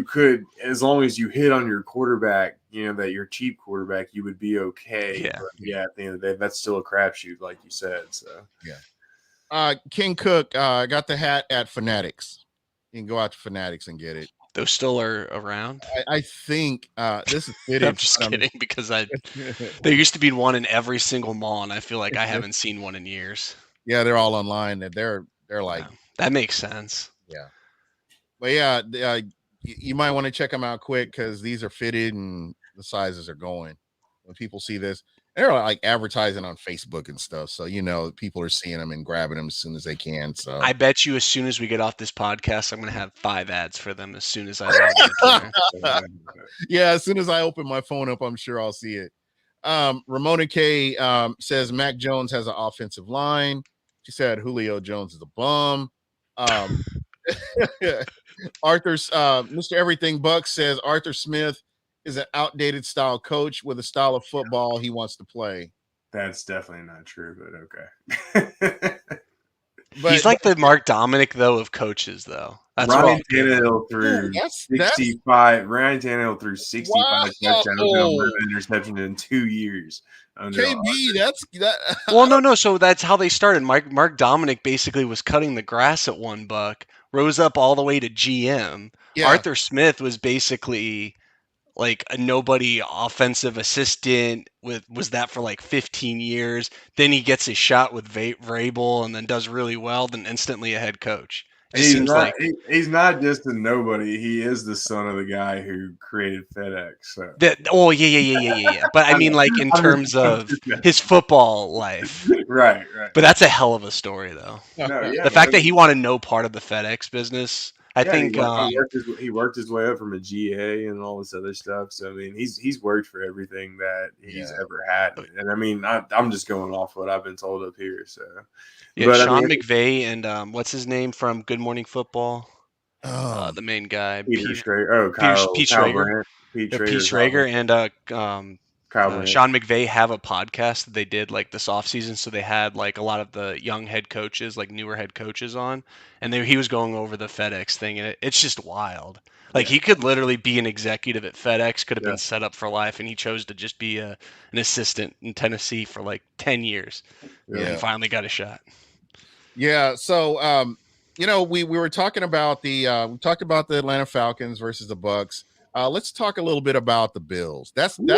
could, as long as you hit on your quarterback, that your cheap quarterback, you would be okay. Yeah. But at the end of the day, that's still a crapshoot, like you said. So yeah. King Cook got the hat at Fanatics. You can go out to Fanatics and get it. Those still are around? I think this is fitting. I'm just kidding, because there used to be one in every single mall, and I feel like I haven't seen one in years. Yeah, they're all online. They're like that makes sense. Yeah, but yeah, you might want to check them out quick, because these are fitted and the sizes are going. When people see this, they're like advertising on Facebook and stuff, so people are seeing them and grabbing them as soon as they can. So I bet you, as soon as we get off this podcast, I'm going to have 5 ads for them as soon as I Yeah, as soon as I open my phone up, I'm sure I'll see it. Ramona K says Mac Jones has an offensive line. She said Julio Jones is a bum. Arthur's Mr. Everything Buck says Arthur Smith is an outdated style coach with a style of football he wants to play. That's definitely not true, but okay. He's like the Mark Dominic, though, of coaches, though. That's Ryan Tannehill threw 65. Ryan Tannehill threw 65 touchdowns and interception in 2 years. KB, that's that. Well, no. So that's how they started. Mark Dominic basically was cutting the grass at $1, rose up all the way to GM. Yeah. Arthur Smith was basically like a nobody offensive assistant, was that for like 15 years. Then he gets his shot with Vrabel and then does really well, then instantly a head coach. He's not just a nobody. He is the son of the guy who created FedEx. So. Yeah. But I mean, like, in terms of his football life. Right. But that's a hell of a story, though. The fact that he wanted no part of the FedEx business. I think he worked his way up from a GA and all this other stuff. So I mean, he's worked for everything that he's ever had. And I mean, I'm just going off what I've been told up here. So Sean McVay and what's his name from Good Morning Football? The main guy, Pete Schrager. Pete Schrager and Kyle Brandt. Sean McVay have a podcast that they did like this offseason. So they had like a lot of the young head coaches, like newer head coaches on, and he was going over the FedEx thing, and it's just wild. Like he could literally be an executive at FedEx, could have been set up for life, and he chose to just be an assistant in Tennessee for like 10 years. Yeah. And finally got a shot. Yeah. So, we were talking about the Atlanta Falcons versus the Bucs. Let's talk a little bit about the Bills. That's and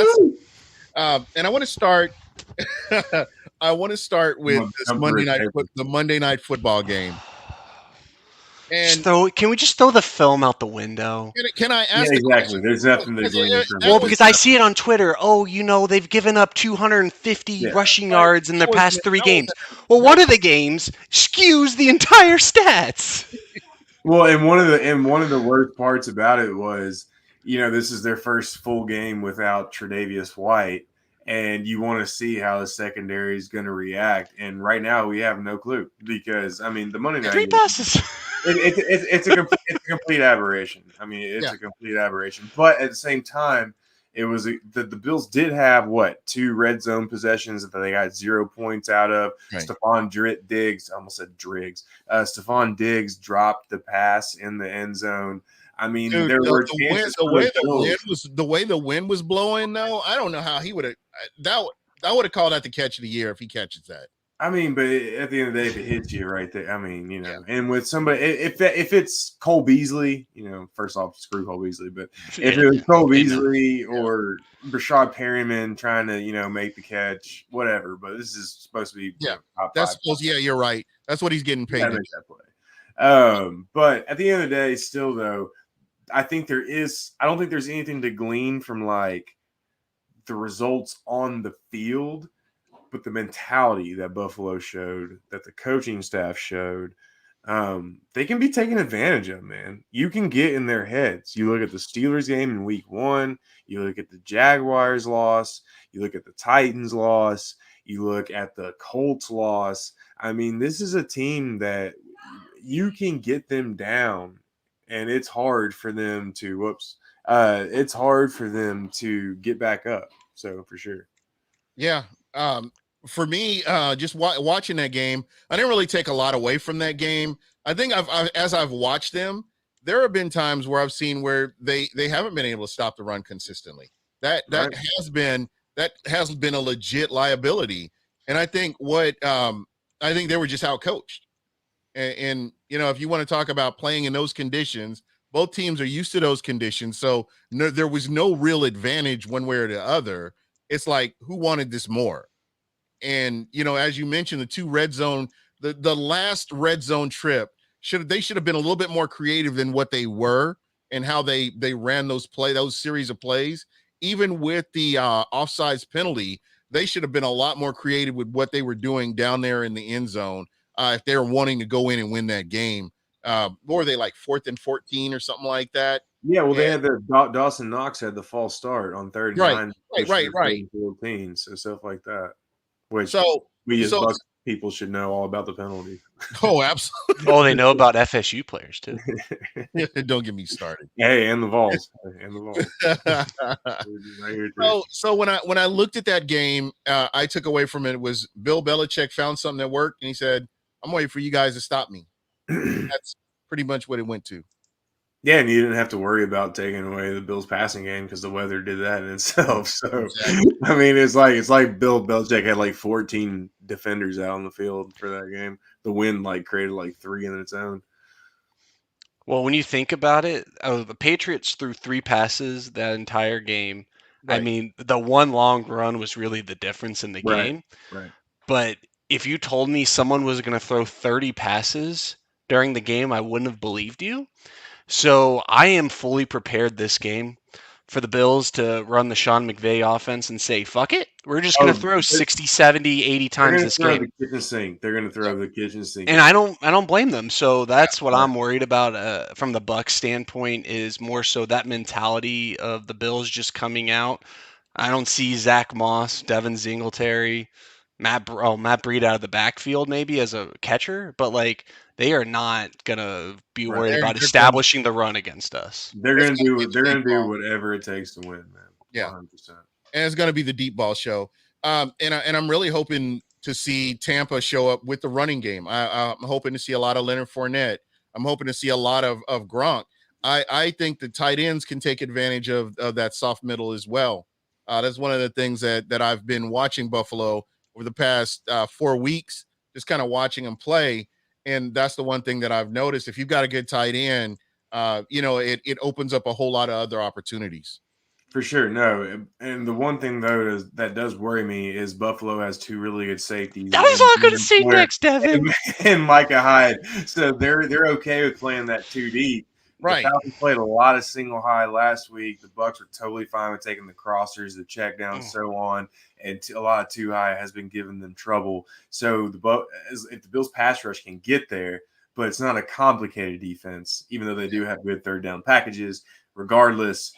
I want to start. I want to start with this Monday night football game. And can we just throw the film out the window? Can I ask? Yeah, exactly. There's nothing to glean from. Well, because I see it on Twitter. Oh, they've given up 250 rushing yards in their past 3 games. Well, one of the games skews the entire stats. Well, and one of the worst parts about it was, this is their first full game without Tre'Davious White, and you want to see how the secondary is going to react. And right now, we have no clue because the Monday night 3 passes. It's a complete aberration. It's a complete aberration. But at the same time, it was the Bills did have 2 red zone possessions that they got 0 points out of. Right. Stephon Diggs, I almost said Driggs. Stephon Diggs dropped the pass in the end zone. Dude, there were chances. The way the wind was blowing, though, I don't know how he would have. I would have called that the catch of the year if he catches that. But at the end of the day, if it hits you right there, and with somebody, if it's Cole Beasley, first off, screw Cole Beasley, but if it was Cole Beasley or Rashad Perryman trying to, make the catch, whatever. But this is supposed to be top that's supposed. Yeah, you're right. That's what he's getting paid. That play. But at the end of the day, still though, I don't think there's anything to glean from like the results on the field. But the mentality that Buffalo showed, that the coaching staff showed, they can be taken advantage of, man. You can get in their heads. You look at the Steelers game in week 1. You look at the Jaguars loss. You look at the Titans loss. You look at the Colts loss. This is a team that you can get them down, and it's hard for them to it's hard for them to get back up. So for sure. Yeah. For me, just watching that game, I didn't really take a lot away from that game. I think as I've watched them, there have been times where I've seen where they haven't been able to stop the run consistently. That has been a legit liability. And I think I think they were just outcoached. And if you want to talk about playing in those conditions, both teams are used to those conditions. So there was no real advantage one way or the other. It's like, who wanted this more? And, as you mentioned, the 2 red zone, the last red zone trip, they should have been a little bit more creative than what they were and how they ran those series of plays. Even with the offsides penalty, they should have been a lot more creative with what they were doing down there in the end zone if they were wanting to go in and win that game. What were they, like 4th and 14 or something like that? Yeah, well, they had Dawson Knox had the false start on 3rd and 9. Right. 14, so stuff like that. Which Bucs people should know all about the penalty. Oh, absolutely. Oh, they know about FSU players too. Don't get me started. Hey, and the Vols. So when I looked at that game, I took away from it was Bill Belichick found something that worked, and he said, "I'm waiting for you guys to stop me." That's pretty much what it went to. Yeah, and you didn't have to worry about taking away the Bills' passing game because the weather did that in itself. So, exactly. It's like Bill Belichick had like 14 defenders out on the field for that game. The wind created 3 in its own. Well, when you think about it, the Patriots threw 3 passes that entire game. Right. The one long run was really the difference in the game. Right. But if you told me someone was going to throw 30 passes during the game, I wouldn't have believed you. So I am fully prepared this game for the Bills to run the Sean McVay offense and say, fuck it. We're just going to throw 60, 70, 80 times this game. They're going to throw the kitchen sink. And I don't blame them. So that's what I'm worried about from the Bucs standpoint is more so that mentality of the Bills just coming out. I don't see Zach Moss, Devin Singletary, Matt Breida out of the backfield maybe as a catcher, but they are not gonna be worried about establishing the run against us. They're gonna do whatever it takes to win, man. Yeah. 100%. and it's going to be the deep ball show. And I'm really hoping to see Tampa show up with the running game. I'm hoping to see a lot of Leonard Fournette. I'm hoping to see a lot of Gronk. I think the tight ends can take advantage of that soft middle as well. That's one of the things that I've been watching Buffalo over the past 4 weeks, just kind of watching them play. And that's the one thing that I've noticed. If you've got a good tight end, it opens up a whole lot of other opportunities. For sure, no. And the one thing though that does worry me is Buffalo has two really good safeties. That was all I'm going to say next, Devin. And Micah Hyde, so they're okay with playing that two deep. Right. The Falcons played a lot of single high last week. The Bucs are totally fine with taking the crossers, the check down, so on, and a lot of too high has been giving them trouble. So if the Bills pass rush can get there, but it's not a complicated defense, even though they do have good third down packages. Regardless,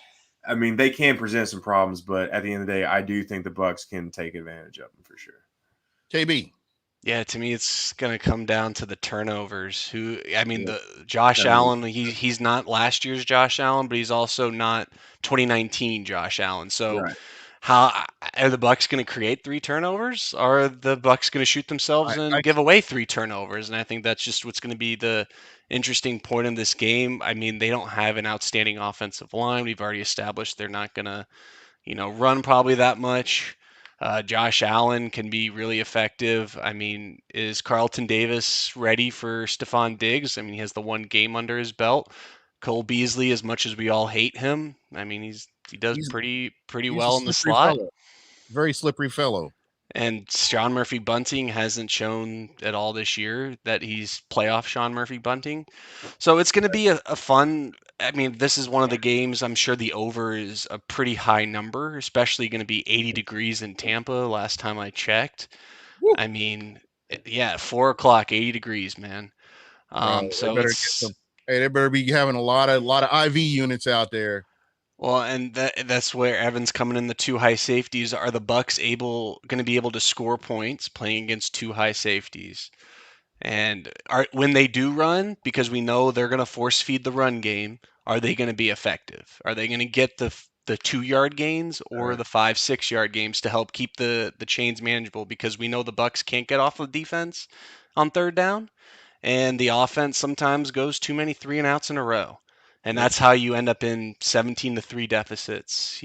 I mean, they can present some problems, but at the end of the day, I do think the Bucs can take advantage of them for sure. KB. Yeah, to me, it's going to come down to the turnovers. The Josh Allen, he's not last year's Josh Allen, but he's also not 2019 Josh Allen. So how are the Bucs going to create 3 turnovers? Or are the Bucs going to shoot themselves and give away 3 turnovers? And I think that's just what's going to be the interesting point in this game. I mean, they don't have an outstanding offensive line. We've already established they're not going to, run probably that much. Josh Allen can be really effective. I mean, is Carlton Davis ready for Stephon Diggs? I mean, he has the one game under his belt. Cole Beasley, as much as we all hate him, I mean, he does pretty well in the slot. Fellow. Very slippery fellow. And Sean Murphy Bunting hasn't shown at all this year that he's playoff Sean Murphy Bunting. So it's going to be a fun. I mean, this is one of the games. I'm sure the over is a pretty high number, especially going to be 80 degrees in Tampa. Last time I checked, Woo. I mean, 4 o'clock, 80 degrees, man. So they better be having a lot of IV units out there. Well, and that's where Evan's coming in. The 2 high safeties. Are the Bucs going to be able to score points playing against 2 high safeties? And when they do run, because we know they're going to force feed the run game, are they going to be effective? Are they going to get the 2-yard gains or the 5-6-yard gains to help keep the chains manageable? Because we know the Bucs can't get off of defense on third down, and the offense sometimes goes too many 3-and-outs in a row. And that's how you end up in 17-3 deficits,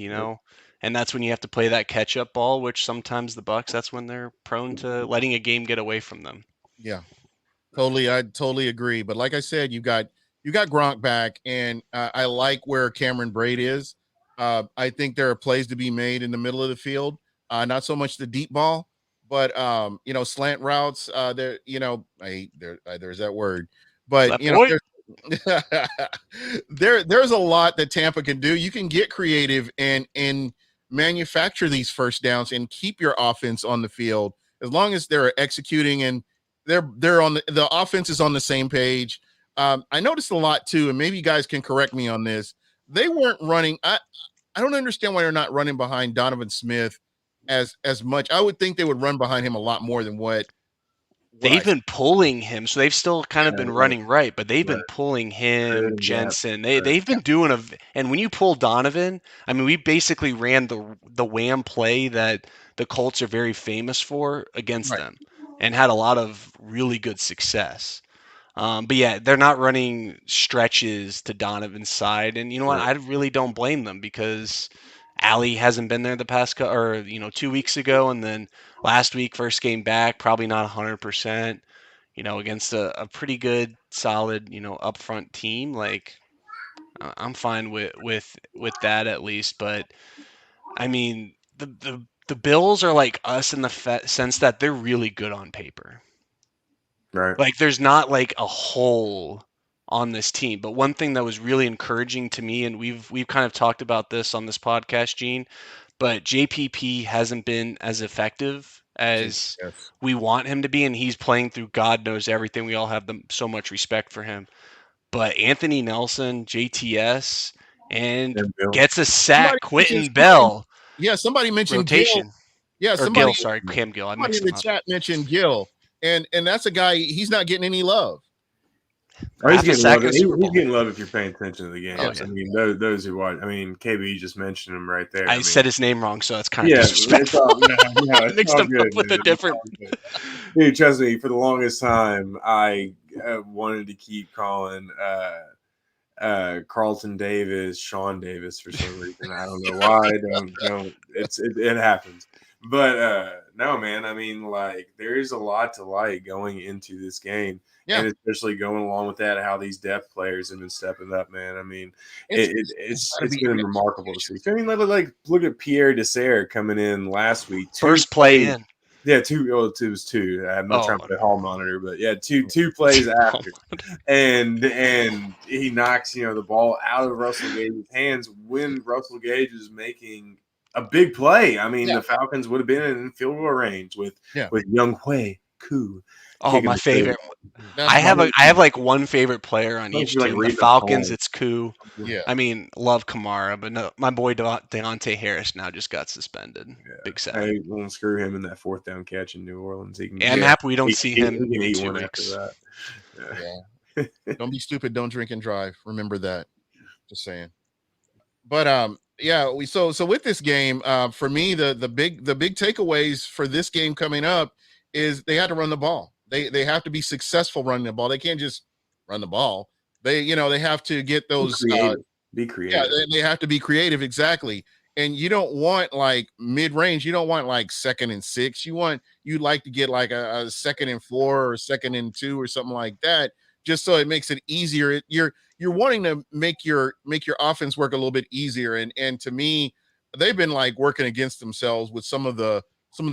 and that's when you have to play that catch-up ball, which sometimes the Bucs, that's when they're prone to letting a game get away from them. Yeah, I totally agree. But like I said, you got Gronk back, and I like where Cameron Braid is. I think there are plays to be made in the middle of the field, not so much the deep ball, but slant routes. There's that word, but there's a lot that Tampa can do. You can get creative and manufacture these first downs and keep your offense on the field as long as they're executing and they're on the offense is on the same page. I noticed a lot too, and maybe you guys can correct me on this. They weren't running. I don't understand why they're not running behind Donovan Smith as much. I would think they would run behind him a lot more than what they've been pulling him, so they've still kind of been running right, but they've been pulling him, Jensen. They've been doing and when you pull Donovan, I mean, we basically ran the wham play that the Colts are very famous for against them, and had a lot of really good success. But yeah, they're not running stretches to Donovan's side, and you know what? I really don't blame them because Allie hasn't been there the past 2 weeks ago, and then last week, first game back, probably not 100%. Against a pretty good, solid, upfront team. Like, I'm fine with that at least. But I mean, the Bills are like us in the sense that they're really good on paper. Right. Like, there's not like a hole on this team. But one thing that was really encouraging to me, and we've kind of talked about this on this podcast, Gene, but JPP hasn't been as effective as we want him to be, and he's playing through God knows everything. We all have so much respect for him. But Anthony Nelson, JTS, and gets a sack, Quentin Bell. Yeah, somebody mentioned rotation. Gill. Yeah, Gil, sorry, Cam Gill. Somebody in the chat mentioned Gill, and that's a guy, he's not getting any love. Oh, he's half a getting sack love. in the Super He's Bowl. getting love if you're paying attention to the Oh games. yeah. I mean, those who watch. I mean, KB just mentioned him right there. I I mean, said his name wrong, so that's kind of yeah, it's disrespectful. all no, I it's mixed all him up good, with a man. It's different. all good. Dude, trust me. For the longest time, I wanted to keep calling Carlton Davis, Sean Davis for some reason. I don't know why. Don't. It happens. But no, man. I mean, like, there's a lot to like going into this game, Yeah, and especially going along with that, how these depth players have been stepping up, man. I mean, it's gotta it's be been remarkable to see. I mean, look at Pierre Desser coming in last week, First play in. Yeah, two. Well, it was two. I'm not trying to play hall monitor, but yeah, two plays Oh, after, and he knocks the ball out of Russell Gage's hands when Russell Gage is making a big play. I mean, Yeah. the Falcons would have been in field goal range with Yeah. Young Hui Koo. Oh, my favorite. That's I my have like one favorite player on each like team. The reading a Falcons, poem. it's Koo. yeah. I mean, love Kamara, but no, my boy Deontay Harris now just got suspended. Big sad. Hey, won't screw him in that fourth down catch in New Orleans. He can. And I'm happy we don't see him He can in eat 2 one weeks. after that. Yeah. Don't be stupid. Don't drink and drive. Remember that. Just saying. But yeah, so with this game, for me, the big takeaways for this game coming up is they had to run the ball. They have to be successful running the ball. They can't just run the ball. They have to get those be creative. Yeah, they have to be creative, exactly. And you don't want like mid-range. You don't want like 2nd and 6. You'd like to get like a 2nd and 4 or 2nd and 2 or something like that, just so it makes it easier. You're wanting to make your offense work a little bit easier. And to me, they've been like working against themselves with some of the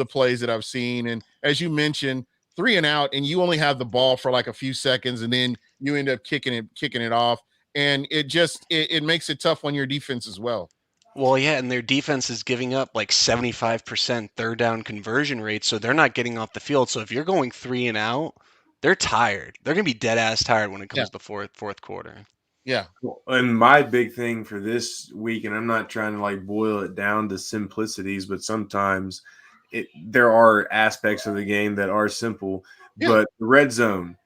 plays that I've seen. And as you mentioned, 3 and out, and you only have the ball for like a few seconds, and then you end up kicking it off. And it makes it tough on your defense as well. Well, yeah, and their defense is giving up like 75% third down conversion rate, so they're not getting off the field. So if you're going 3 and out, they're tired. They're gonna be dead ass tired when it comes to fourth quarter. Yeah. And my big thing for this week, and I'm not trying to like boil it down to simplicities, but sometimes there are aspects of the game that are simple. Yeah. But the red zone,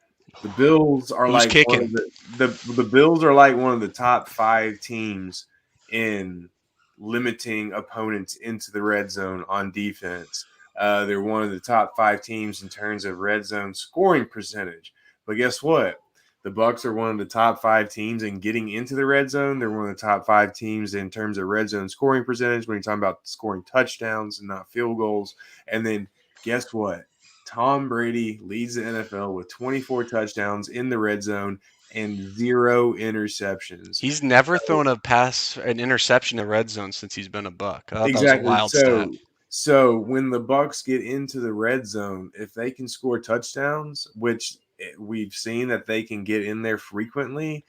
the Bills are Who's like kicking? the Bills are like one of the top 5 teams in limiting opponents into the red zone on defense. They're one of the top 5 teams in terms of red zone scoring percentage. But guess what? The Bucs are one of the top 5 teams in getting into the red zone. They're one of the top 5 teams in terms of red zone scoring percentage when you're talking about scoring touchdowns and not field goals. And then guess what? Tom Brady leads the NFL with 24 touchdowns in the red zone and 0 interceptions. He's never thrown an interception in red zone since he's been a Buck. I thought Exactly. that was a wild stat. So when the Bucs get into the red zone, if they can score touchdowns, which we've seen that they can get in there frequently,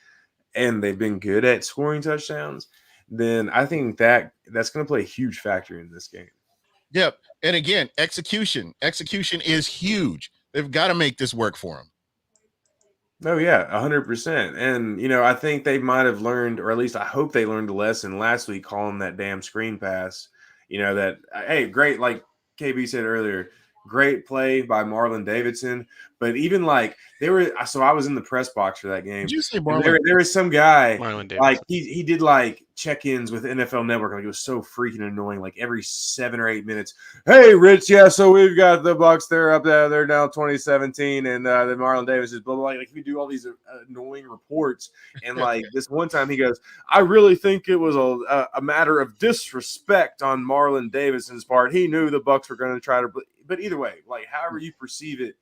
and they've been good at scoring touchdowns, then I think that's going to play a huge factor in this game. Yep. And again, execution is huge. They've got to make this work for them. Oh yeah, 100%. And I think they might have learned, or at least I hope they learned a lesson last week calling that damn screen pass. That hey, great, like KB said earlier, great play by Marlon Davidson. But even like I was in the press box for that game. Did you say Marlon? There was some guy like he did like check-ins with NFL Network. Like it was so freaking annoying. Like every 7 or 8 minutes, hey Rich, yeah, so we've got the Bucs. They're up there. They're now 2017, and then Marlon Davis is blah blah. Like we do all these annoying reports, and like this one time he goes, I really think it was a matter of disrespect on Marlon Davison's part. He knew the Bucs were going to try to, but either way, like however you perceive it.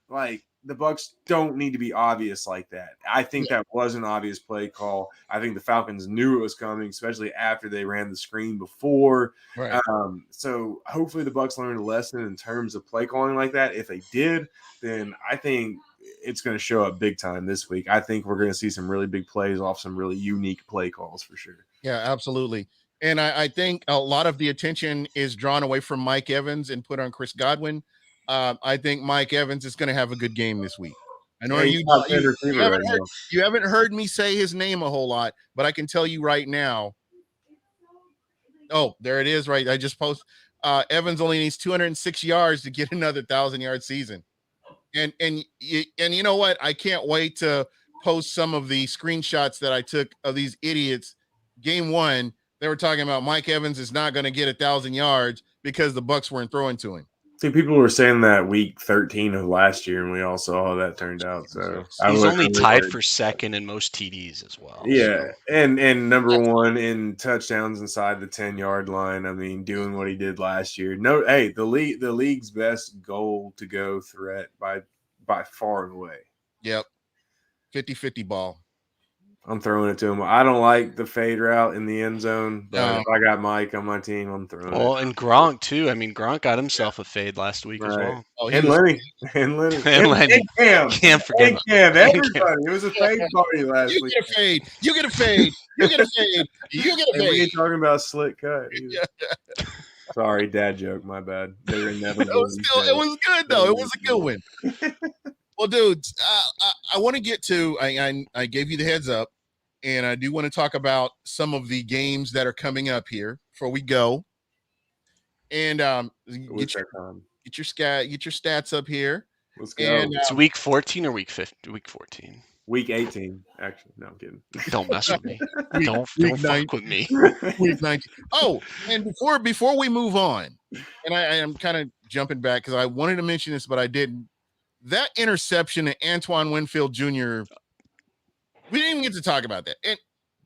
Like the Bucs don't need to be obvious like that. I think that was an obvious play call. I think the Falcons knew it was coming, especially after they ran the screen before. Right. So hopefully the Bucs learned a lesson in terms of play calling like that. If they did, then I think it's going to show up big time this week. I think we're going to see some really big plays off some really unique play calls for sure. Yeah, absolutely. And I think a lot of the attention is drawn away from Mike Evans and put on Chris Godwin. I think Mike Evans is going to have a good game this week. I know you haven't heard me say his name a whole lot, but I can tell you right now. Oh, there it is. Right. I just post Evans only needs 206 yards to get another 1,000-yard season. And you know what? I can't wait to post some of the screenshots that I took of these idiots. Game 1, they were talking about Mike Evans is not going to get 1,000 yards because the Bucs weren't throwing to him. See, people were saying that week 13 of last year, and we all saw how that turned out. So he's only tied for second in most TDs as well. Yeah, so. and number 1 in touchdowns inside the 10-yard line. I mean, doing what he did last year. No, hey, the league's best goal to go threat by far and away. Yep, 50-50 ball. I'm throwing it to him. I don't like the fade route in the end zone, but if I got Mike on my team, I'm throwing it. Well, and Gronk too. I mean, Gronk got himself a fade last week as well. Oh, and Lenny. And Cam. Can't forget and Cam. Everybody. It was a fade party last week. You get a fade. You get a fade. You get a fade. You get a fade. We ain't talking about slick cut. Sorry, dad joke. My bad. They were never. It was good though. It was a good one. Well, dudes, I want to get to. I gave you the heads up, and I do want to talk about some of the games that are coming up here before we go. And get your stats up here. Let's go. And, it's week 14 or week 15? Week 14. Week 18. Actually, no, I'm kidding. Don't mess with me. Don't fuck with me. Week 19. Oh, and before we move on, and I am kind of jumping back because I wanted to mention this, but I didn't. That interception at Antoine Winfield Jr. We didn't even get to talk about that.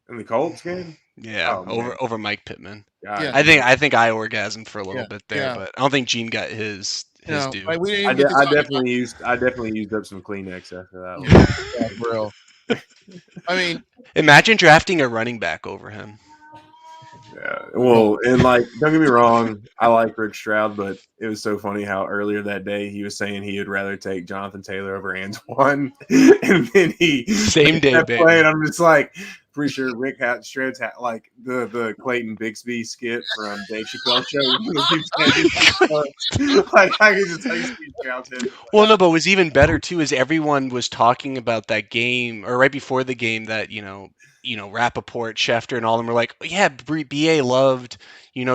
In the Colts game? Yeah, over Mike Pittman. Yeah. I think I orgasmed for a little bit there, but I don't think Gene got his due. I definitely used up some Kleenex after that one. Yeah, bro. I mean, imagine drafting a running back over him. Yeah. Well, and don't get me wrong, I like Rick Stroud, but it was so funny how earlier that day he was saying he would rather take Jonathan Taylor over Antoine, and then same day playing. I'm just like, pretty sure Rick Stroud's had like the Clayton Bigsby skit from Dave Chappelle show. Like I could just take Steve Stroud's head. Well, no, but what was even better too is everyone was talking about that game or right before the game that Rappaport, Schefter, and all of them were like, yeah, BA loved,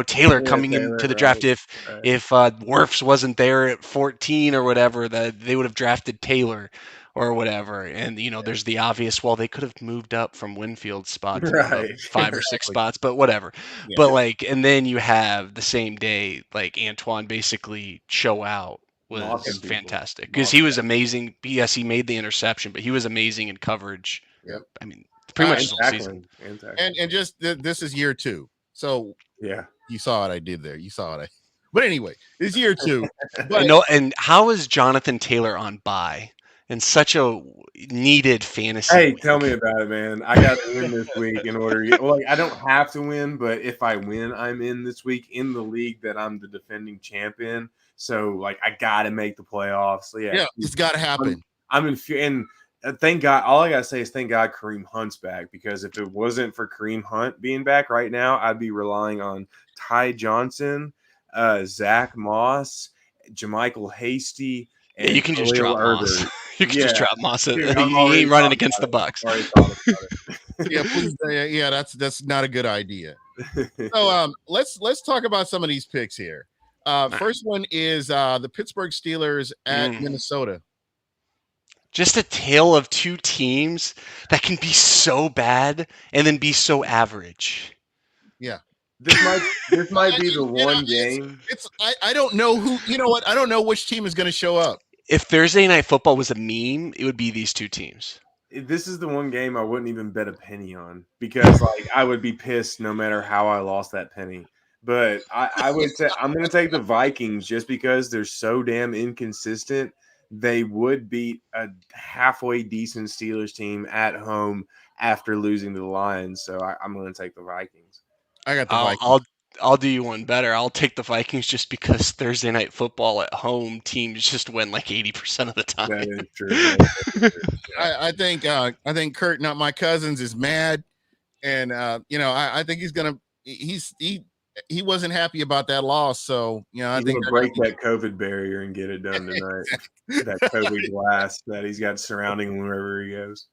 Taylor coming into the draft. If Wirfs wasn't there at 14 or whatever, that they would have drafted Taylor or whatever. And, there's the obvious, well, they could have moved up from Winfield's spot to 5 or 6 spots, but whatever. Yeah. But and then you have the same day, Antoine basically show out. Was fantastic because he was amazing. Yes, he made the interception, but he was amazing in coverage. Yep. I mean, pretty much the whole season. And just this is year 2. So yeah, you saw what I did there. You saw it. But anyway, it's year 2. But and how is Jonathan Taylor on bye in such a needed fantasy? Hey, week? Tell me about it, man. I got to win this week in order to get. I don't have to win, but if I win, I'm in this week in the league that I'm the defending champion. So I got to make the playoffs. So, yeah, it's got to happen. I'm in and. Thank God. All I gotta say is thank God Kareem Hunt's back, because if it wasn't for Kareem Hunt being back right now, I'd be relying on Ty Johnson, Zach Moss, Jermichael Hasty. And you can just drop Moss. You can just drop Moss. He ain't running against the Bucs. Yeah, please. Yeah, that's not a good idea. So let's talk about some of these picks here. First one is the Pittsburgh Steelers at Minnesota. Just a tale of two teams that can be so bad and then be so average. Yeah. This might be the one game. I don't know who, you know what? I don't know which team is going to show up. If Thursday Night Football was a meme, it would be these two teams. This is the one game I wouldn't even bet a penny on, because I would be pissed no matter how I lost that penny. But I would say I'm going to take the Vikings just because they're so damn inconsistent. They would beat a halfway decent Steelers team at home after losing to the Lions. So I'm going to take the Vikings. I got the Vikings. I'll do you one better. I'll take the Vikings just because Thursday Night Football at home teams just win 80% of the time. That is true. I think Kurt, not my cousins, is mad, and I think he's gonna he wasn't happy about that loss. So I think break that COVID barrier and get it done tonight. That COVID glass that he's got surrounding him wherever he goes.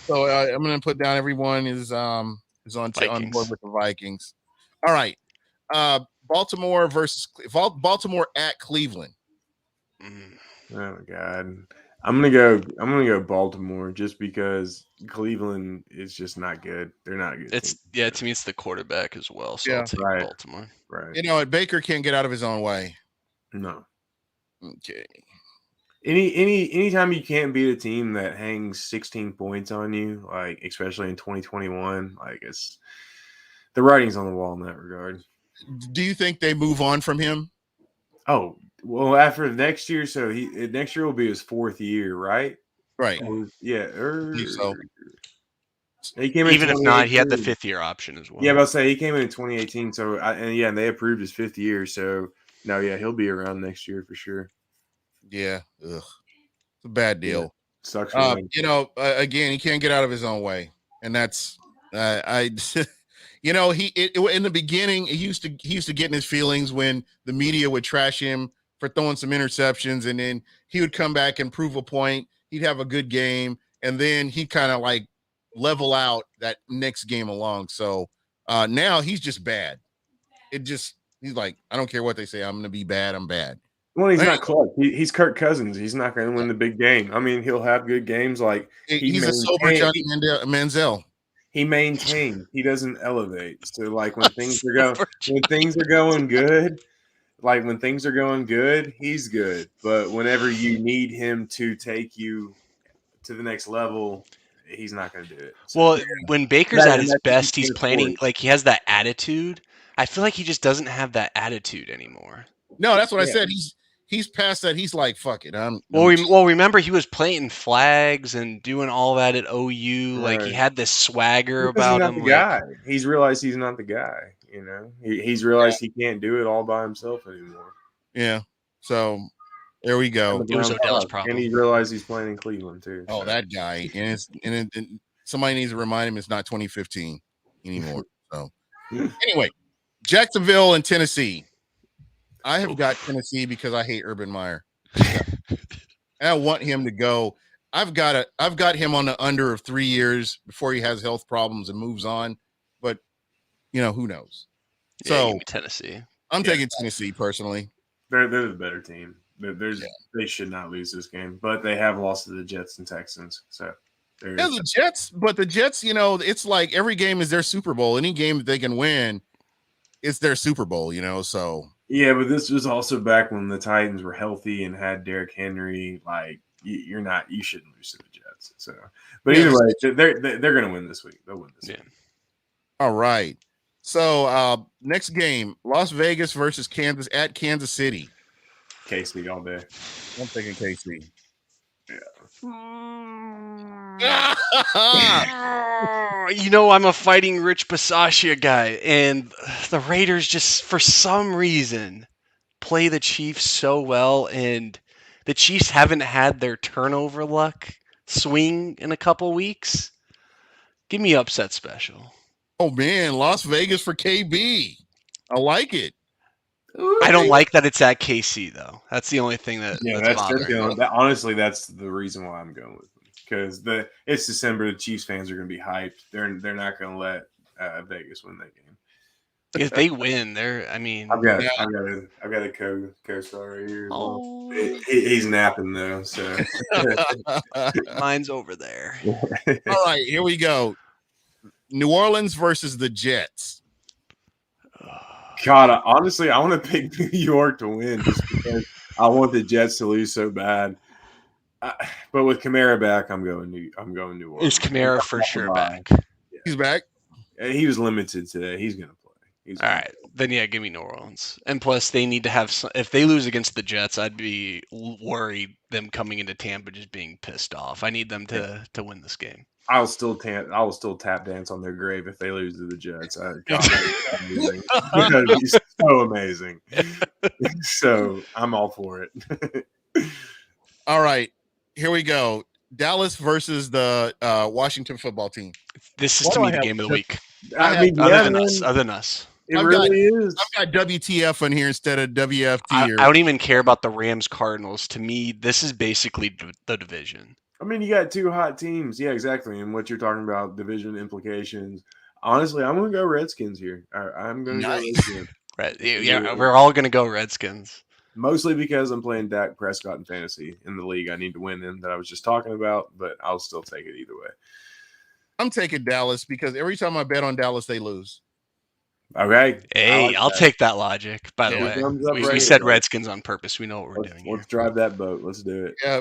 So I'm going to put down everyone is on board with the Vikings. All right, Baltimore at Cleveland. Oh my God, I'm gonna go Baltimore just because Cleveland is just not good. They're not a good team. To me it's the quarterback as well, so Yeah. I'll take Right. Baltimore. Right. You know, Baker can't get out of his own way. No. Okay. Anytime you can't beat a team that hangs 16 points on you, like especially in 2021, like it's the writing's on the wall in that regard. Do you think they move on from him? Oh, well, after next year, so next year will be his 4th year, right? Right. Yeah. So He came in Even if not, he had the 2018. 5th-year option as well. Yeah, but I'll say he came in 2018. So and they approved his 5th year. So no, yeah, he'll be around next year for sure. yeah, ugh. It's a bad deal. Yeah. Sucks for him. You know, again, he can't get out of his own way, and that's I. You know, in the beginning, he used to get in his feelings when the media would trash him for throwing some interceptions, and then he would come back and prove a point. He'd have a good game, and then he kind of like level out that next game along. So now he's just bad. He's like, I don't care what they say. I'm going to be bad. I'm bad. Well, he's not clutch. He's Kirk Cousins. He's not going to win the big game. I mean, he'll have good games. Like he's a sober Johnny Manziel. He maintains. He doesn't elevate. So, like when things are going good, he's good. But whenever you need him to take you to the next level, he's not going to do it. So, well, when Baker's at his best, he's planning like he has that attitude. I feel like he just doesn't have that attitude anymore. No, that's what I said. He's past that. He's like, fuck it. Well, remember he was planting flags and doing all that at OU. Right. Like he had this swagger about him. He's realized he's not the guy. You know, he's realized he can't do it all by himself anymore. Yeah. So there we go. It was Odell's problem. And he realized he's playing in Cleveland too. Oh, that guy. And somebody needs to remind him it's not 2015 anymore. So anyway, Jacksonville and Tennessee. I have got Tennessee because I hate Urban Meyer. And I want him to go. I've got him on the under of 3 years before he has health problems and moves on. But you know, who knows? So Tennessee. I'm taking Tennessee personally. They're the better team. They should not lose this game, but they have lost to the Jets and Texans. So the Jets, you know, it's like every game is their Super Bowl. Any game that they can win, it's their Super Bowl, you know. So yeah, but this was also back when the Titans were healthy and had Derrick Henry. Like you shouldn't lose to the Jets. So, but either way, they're going to win this week. They'll win this week. All right. So next game, Las Vegas versus Kansas at Kansas City. KC all day. I'm thinking KC. You know, I'm a fighting Rich Bisaccia guy, and the Raiders just, for some reason, play the Chiefs so well, and the Chiefs haven't had their turnover luck swing in a couple weeks. Give me upset special. Oh, man, Las Vegas for KB. I like it. I don't like that it's at KC, though. That's the only thing that's bothering me. Honestly, that's the reason why I'm going with them. Because it's December, the Chiefs fans are going to be hyped. They're not going to let Vegas win that game. If they win, I've got a co-star right here. Oh. He's napping though, so mine's over there. All right, here we go. New Orleans versus the Jets. God, honestly, I want to pick New York to win just because I want the Jets to lose so bad. But with Kamara back, I'm going New Orleans. Is Kamara for sure back? Yeah. He's back. He was limited today. He's going to play. All right, then yeah, give me New Orleans. And plus, they need to have some. If they lose against the Jets, I'd be worried them coming into Tampa just being pissed off. I need them to win this game. I will still tap dance on their grave if they lose to the Jets. He's so amazing. So I'm all for it. All right, here we go. Dallas versus the Washington football team. This is to me the game of the week. Other than us. It really is. I've got WTF on here instead of WFT. I don't even care about the Rams Cardinals. To me, this is basically the division. I mean, you got two hot teams. Yeah, exactly. And what you're talking about, division implications. Honestly, I'm going to go Redskins here. I'm going to go Redskins. Right. Yeah, we're all going to go Redskins. Mostly because I'm playing Dak Prescott in fantasy in the league I need to win in that I was just talking about, but I'll still take it either way. I'm taking Dallas because every time I bet on Dallas, they lose. Okay. Hey, I'll take that logic. By the Yeah. way, Thumbs up we right said here. Redskins on purpose. We know what we're doing here. Let's drive that boat. Let's do it. Yeah.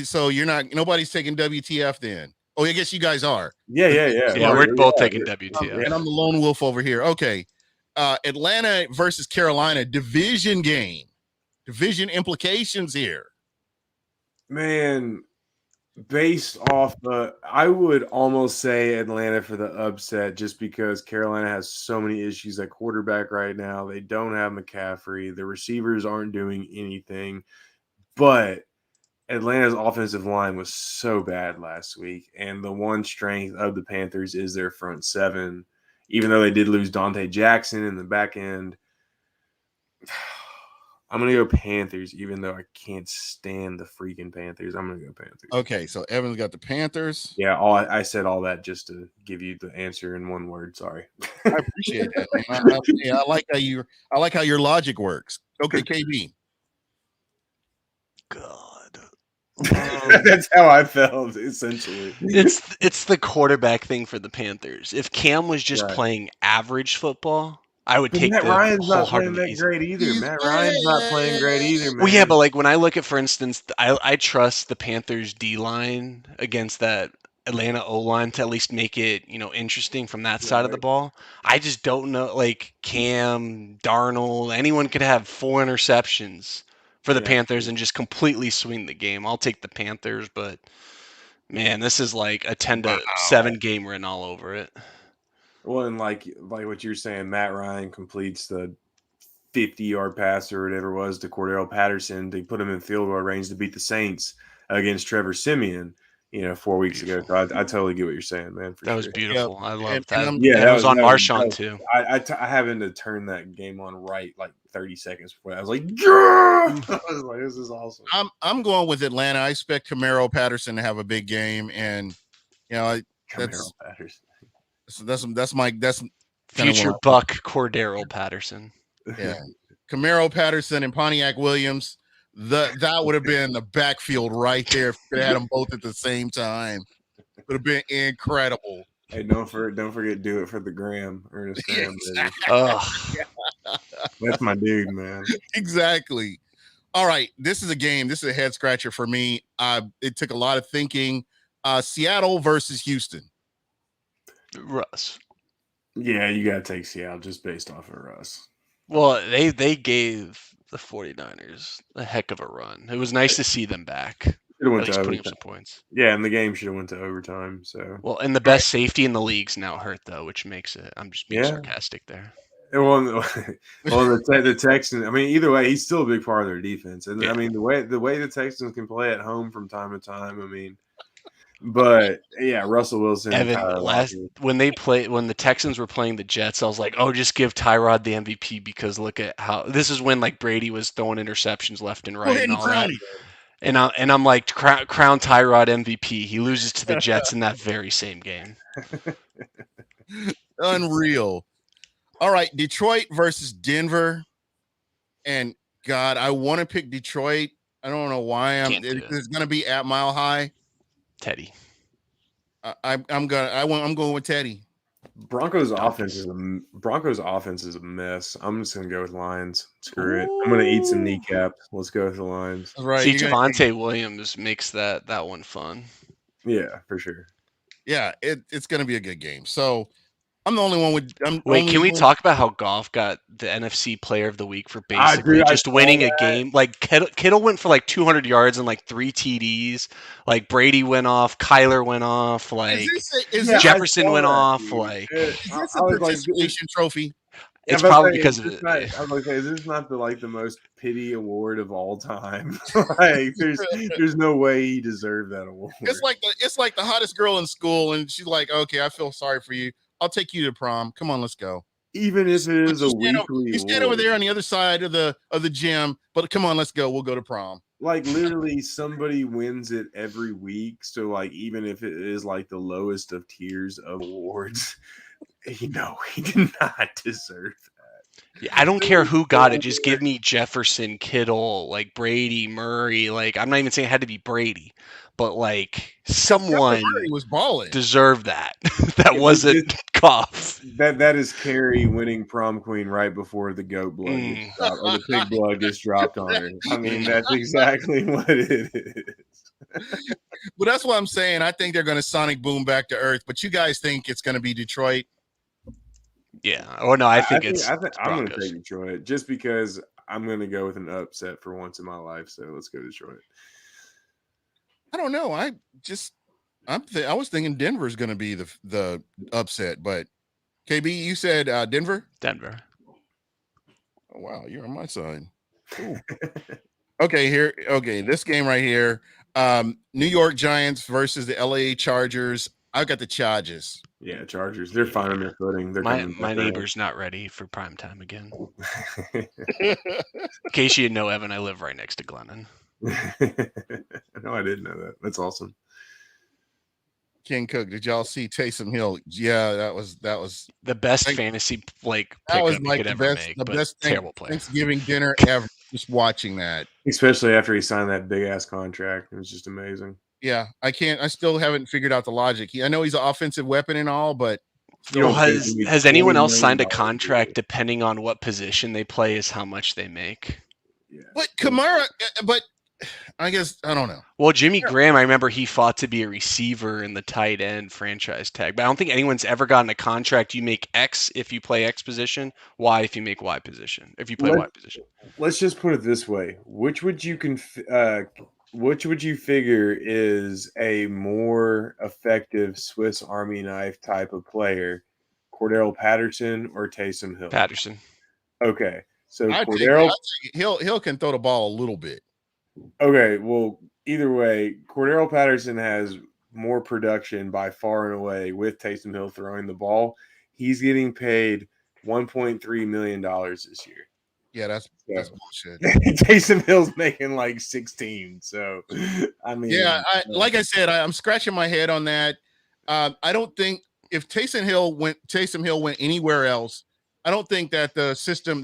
So nobody's taking WTF then. Oh, I guess you guys are. Yeah. Yeah, we're both taking WTF. And I'm the lone wolf over here. Okay. Atlanta versus Carolina, division game. Division implications here. Man, based off I would almost say Atlanta for the upset just because Carolina has so many issues at quarterback right now. They don't have McCaffrey. The receivers aren't doing anything. But Atlanta's offensive line was so bad last week, and the one strength of the Panthers is their front seven. Even though they did lose Dante Jackson in the back end, I'm going to go Panthers, even though I can't stand the freaking Panthers. I'm going to go Panthers. Okay, so Evan's got the Panthers. Yeah, I said all that just to give you the answer in one word. Sorry. I appreciate that, man. I like how your logic works. Okay, KB. God. That's how I felt, essentially. It's the quarterback thing for the Panthers. If Cam was just playing average football, I would take Matt the Ryan's not playing wholeheartedly that easy. great either. Matt Ryan's not playing great either, man. Well, yeah, but like when I look at, for instance, I trust the Panthers D line against that Atlanta O line to at least make it, interesting from that side of the ball. I just don't know, like Cam, Darnold, anyone could have 4 interceptions for the Panthers and just completely swing the game. I'll take the Panthers, but man, this is like a 10-7 game written all over it. Well, and like what you're saying, Matt Ryan completes the 50-yard pass or whatever it was to Cordero Patterson to put him in field goal range to beat the Saints against Trevor Siemian, 4 weeks ago. So I totally get what you're saying, man. That was beautiful. I love that. That was on Marshawn too. I happened to turn that game on right like 30 seconds before. I was like, yeah! I was like, this is awesome. I'm going with Atlanta. I expect Camaro Patterson to have a big game, and Camaro Patterson. That's my future Buck Cordero Patterson. Yeah, Camaro Patterson and Pontiac Williams. That would have been the backfield right there if you could have had them both at the same time. Would have been incredible. Hey, don't forget, do it for the gram, Ernest Graham. That's my dude, man. Exactly. All right, this is a game. This is a head scratcher for me. It took a lot of thinking. Seattle versus Houston. Russ. Yeah, you got to take Seattle just based off of Russ. Well, they gave the 49ers a heck of a run. It was nice to see them back. At least putting up some points. Yeah, and the game should have went to overtime. So and the best safety in the league's now hurt though, which makes it. I'm just being sarcastic there. Well, the Texans. I mean, either way, he's still a big part of their defense, and I mean the way the Texans can play at home from time to time. I mean. But yeah, Russell Wilson. Evan, when the Texans were playing the Jets, I was like, oh, just give Tyrod the MVP because look at how this is when like Brady was throwing interceptions left and right and all that. And I'm like, crown Tyrod MVP. He loses to the Jets in that very same game. Unreal. All right, Detroit versus Denver. And God, I want to pick Detroit. I don't know why it's going to be at Mile High. Teddy. I'm going with Teddy. Broncos offense is a mess. I'm just gonna go with Lions. Screw it. I'm gonna eat some kneecaps. Let's go with the Lions. Right. See, Javonte Williams makes that one fun. Yeah, for sure. Yeah, it's gonna be a good game. So I'm the only one with. Wait, can we talk about how Goff got the NFC Player of the Week for basically just winning a game? Like Kittle went for like 200 yards and like 3 TDs. Like Brady went off, Kyler went off, like Jefferson went off. Like is this a participation trophy? It's probably because of it. I was like, is this not the most pity award of all time? Like, there's no way he deserved that award. It's like the hottest girl in school, and she's like, okay, I feel sorry for you. I'll take you to prom. Come on, let's go. Even if it is a weekly, you stand over there on the other side of the gym, but come on, let's go. We'll go to prom. Like literally, somebody wins it every week. So like, even if it is like the lowest of tiers of awards, he did not deserve that. Yeah, I don't care who got it. Just give me Jefferson, Kittle, like Brady, Murray. Like I'm not even saying it had to be Brady, but like someone Murray was balling. deserved that. That wasn't Goff. That is Carrie winning prom queen right before the goat blood gets dropped, or the pig blood gets dropped on her. I mean, that's exactly what it is. But that's what I'm saying. I think they're going to sonic boom back to earth. But you guys think it's going to be Detroit? Yeah. Oh no, I think I'm going to Broncos. take Detroit just because I'm going to go with an upset for once in my life. So let's go Detroit. I don't know. I was thinking Denver's going to be the upset, but KB, you said Denver. Denver. Oh, wow, you're on my side. Okay, this game right here. New York Giants versus the LA Chargers. I've got the Chargers. Yeah, Chargers. They're finding their footing. They're my neighbor's not ready for prime time again. In case you didn't know, Evan, I live right next to Glennon. No, I didn't know that. That's awesome. King Cook, did y'all see Taysom Hill? Yeah, that was the best fantasy like that was pickup like you could the ever best, make. the But best terrible player. Thanksgiving dinner ever. Just watching that, especially after he signed that big ass contract, it was just amazing. Yeah, I still haven't figured out the logic. I know he's an offensive weapon and all, but has anyone else signed a contract depending on what position they play is how much they make? Yeah. But Kamara, but I guess I don't know. Well, Jimmy Graham, I remember he fought to be a receiver in the tight end franchise tag, but I don't think anyone's ever gotten a contract. You make X if you play X position, Y if you make Y position. If you play Y position. Let's just put it this way: which would you figure is a more effective Swiss Army knife type of player, Cordell Patterson or Taysom Hill? Patterson. Okay, so Cordell Hill can throw the ball a little bit. Okay, well, either way, Cordell Patterson has more production by far and away with Taysom Hill throwing the ball. He's getting paid $1.3 million this year. Yeah, that's bullshit. Taysom Hill's making like 16. So, I mean, yeah, like I said, I'm scratching my head on that. I don't think if Taysom Hill went anywhere else, I don't think that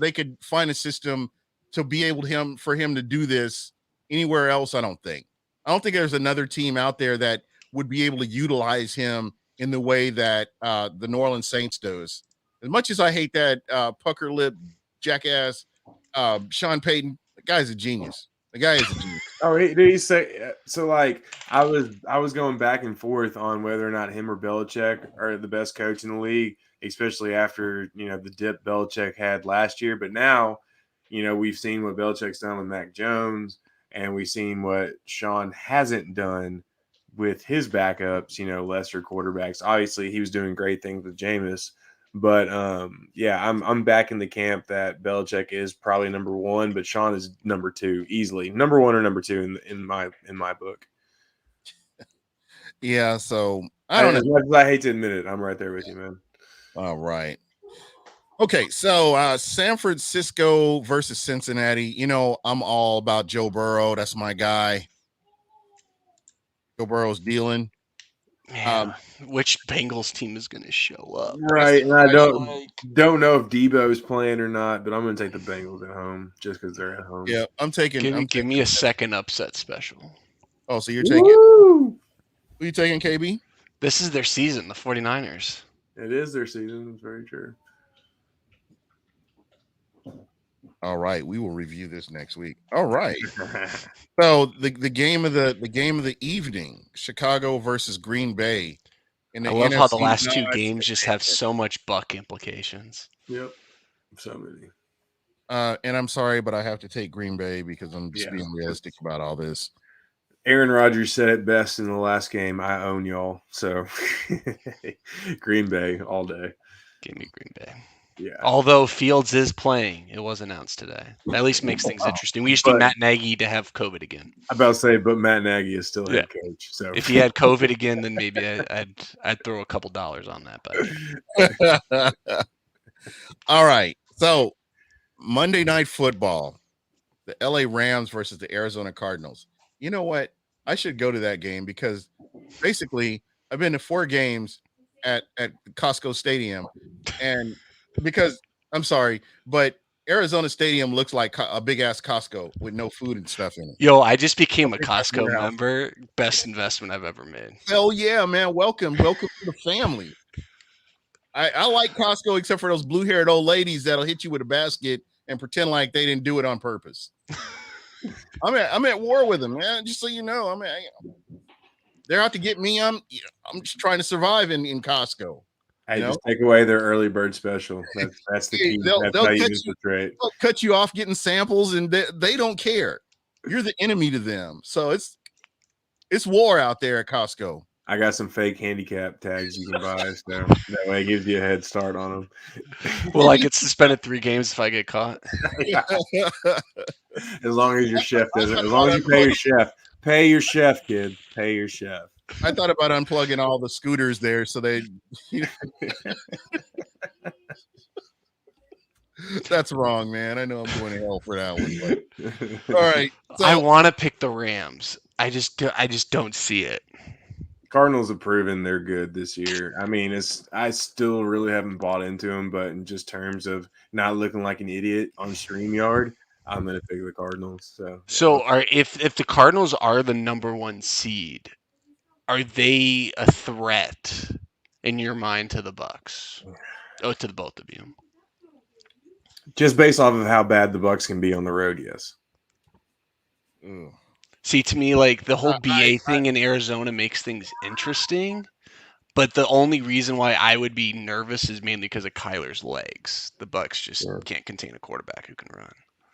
they could find a system to be able for him to do this anywhere else. I don't think there's another team out there that would be able to utilize him in the way that the New Orleans Saints does. As much as I hate that pucker lip jackass Sean Payton, the guy's a genius. The guy is a genius. Oh, did he say so? Like I was going back and forth on whether or not him or Belichick are the best coach in the league, especially after the dip Belichick had last year. But now, we've seen what Belichick's done with Mac Jones. And we've seen what Sean hasn't done with his backups, lesser quarterbacks. Obviously, he was doing great things with Jameis. But, I'm back in the camp that Belichick is probably number one, but Sean is number two, easily. Number one or number two in my book. Yeah, so I don't know. As much as I hate to admit it, I'm right there with you, man. All right. Okay, so San Francisco versus Cincinnati. I'm all about Joe Burrow. That's my guy. Joe Burrow's dealing. Man, which Bengals team is going to show up? Right, and I don't know if Debo's playing or not, but I'm going to take the Bengals at home just because they're at home. Yeah, I'm taking. Give me a second upset special. Oh, so you're taking? Who are you taking, KB? This is their season, the 49ers. It is their season. It's very true. All right, we will review this next week. All right. So the game of the evening, Chicago versus Green Bay. I love how the last two games just have so much Buck implications. Yep, so many. And I'm sorry, but I have to take Green Bay because I'm just being realistic about all this. Aaron Rodgers said it best in the last game. I own y'all. So Green Bay all day. Give me Green Bay. Yeah. Although Fields is playing, it was announced today. That at least makes things interesting. We just need Matt Nagy to have COVID again. I'm about to say, but Matt Nagy is still head coach. So if he had COVID again, then maybe I'd throw a couple dollars on that. But all right. So Monday Night Football, the LA Rams versus the Arizona Cardinals. You know what? I should go to that game because basically I've been to 4 games at Costco Stadium, and because I'm sorry, but Arizona Stadium looks like a big ass Costco with no food and stuff in it. Yo, I just became a It's like Costco warehouse. member. Best investment I've ever made. Hell yeah, man! Welcome to the family. I like Costco except for those blue-haired old ladies that'll hit you with a basket and pretend like they didn't do it on purpose. I'm at war with them, man. Just so you know, they're out to get me. I'm just trying to survive in Costco. Hey, just take away their early bird special. That's the key. That's how you infiltrate. They'll cut you off getting samples, and they don't care. You're the enemy to them. So it's war out there at Costco. I got some fake handicap tags you can buy, so that way it gives you a head start on them. Well, I get suspended 3 games if I get caught. As long as your chef doesn't. As long as you pay your chef. Pay your chef, kid. Pay your chef. I thought about unplugging all the scooters there so they. That's wrong, man. I know I'm going to hell for that one. But... all right. So... I want to pick the Rams. I just don't see it. Cardinals have proven they're good this year. I mean, I still really haven't bought into them, but in just terms of not looking like an idiot on StreamYard, I'm going to pick the Cardinals. So if the Cardinals are the number 1 seed, are they a threat in your mind to the Bucs? Oh, to the both of you. Just based off of how bad the Bucs can be on the road, yes. Ugh. See, to me, like the whole BA thing in Arizona makes things interesting, but the only reason why I would be nervous is mainly because of Kyler's legs. The Bucs just can't contain a quarterback who can run.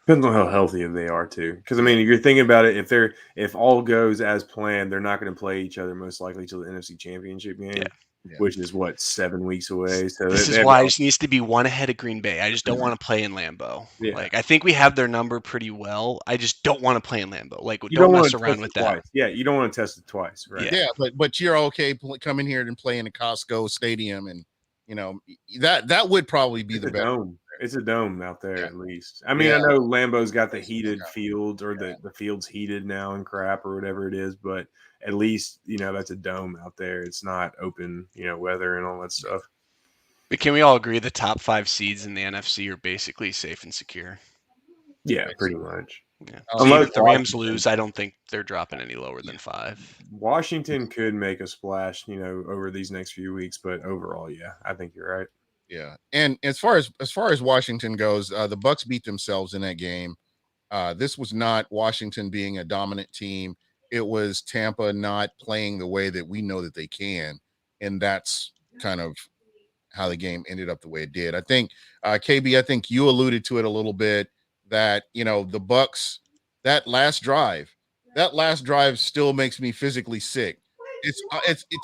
Depends on how healthy they are too. Because I mean, you're thinking about it. If all goes as planned, they're not going to play each other most likely till the NFC Championship game. Yeah. Which is 7 weeks away. So this is why it just needs to be 1 ahead of Green Bay. I just don't want to play in Lambeau. Yeah. Like I think we have their number pretty well. I just don't want to play in Lambeau. Like don't mess around with that. Twice. Yeah, you don't want to test it twice, right? Yeah, but you're okay coming here and playing in a Costco stadium, and that would probably be the best. Dome. It's a dome out there at least. I mean, I know Lambeau's got the heated field or the field's heated now and crap or whatever it is, but at least, that's a dome out there. It's not open, weather and all that stuff. But can we all agree the top 5 seeds in the NFC are basically safe and secure? Yeah, pretty much. Yeah. Unless the Rams lose, I don't think they're dropping any lower than 5. Washington could make a splash, over these next few weeks, but overall, yeah, I think you're right. Yeah, and as far as Washington goes, the Bucs beat themselves in that game. This was not Washington being a dominant team. It was Tampa not playing the way that we know that they can, and that's kind of how the game ended up the way it did. I think, KB, I think you alluded to it a little bit that the Bucs that last drive still makes me physically sick.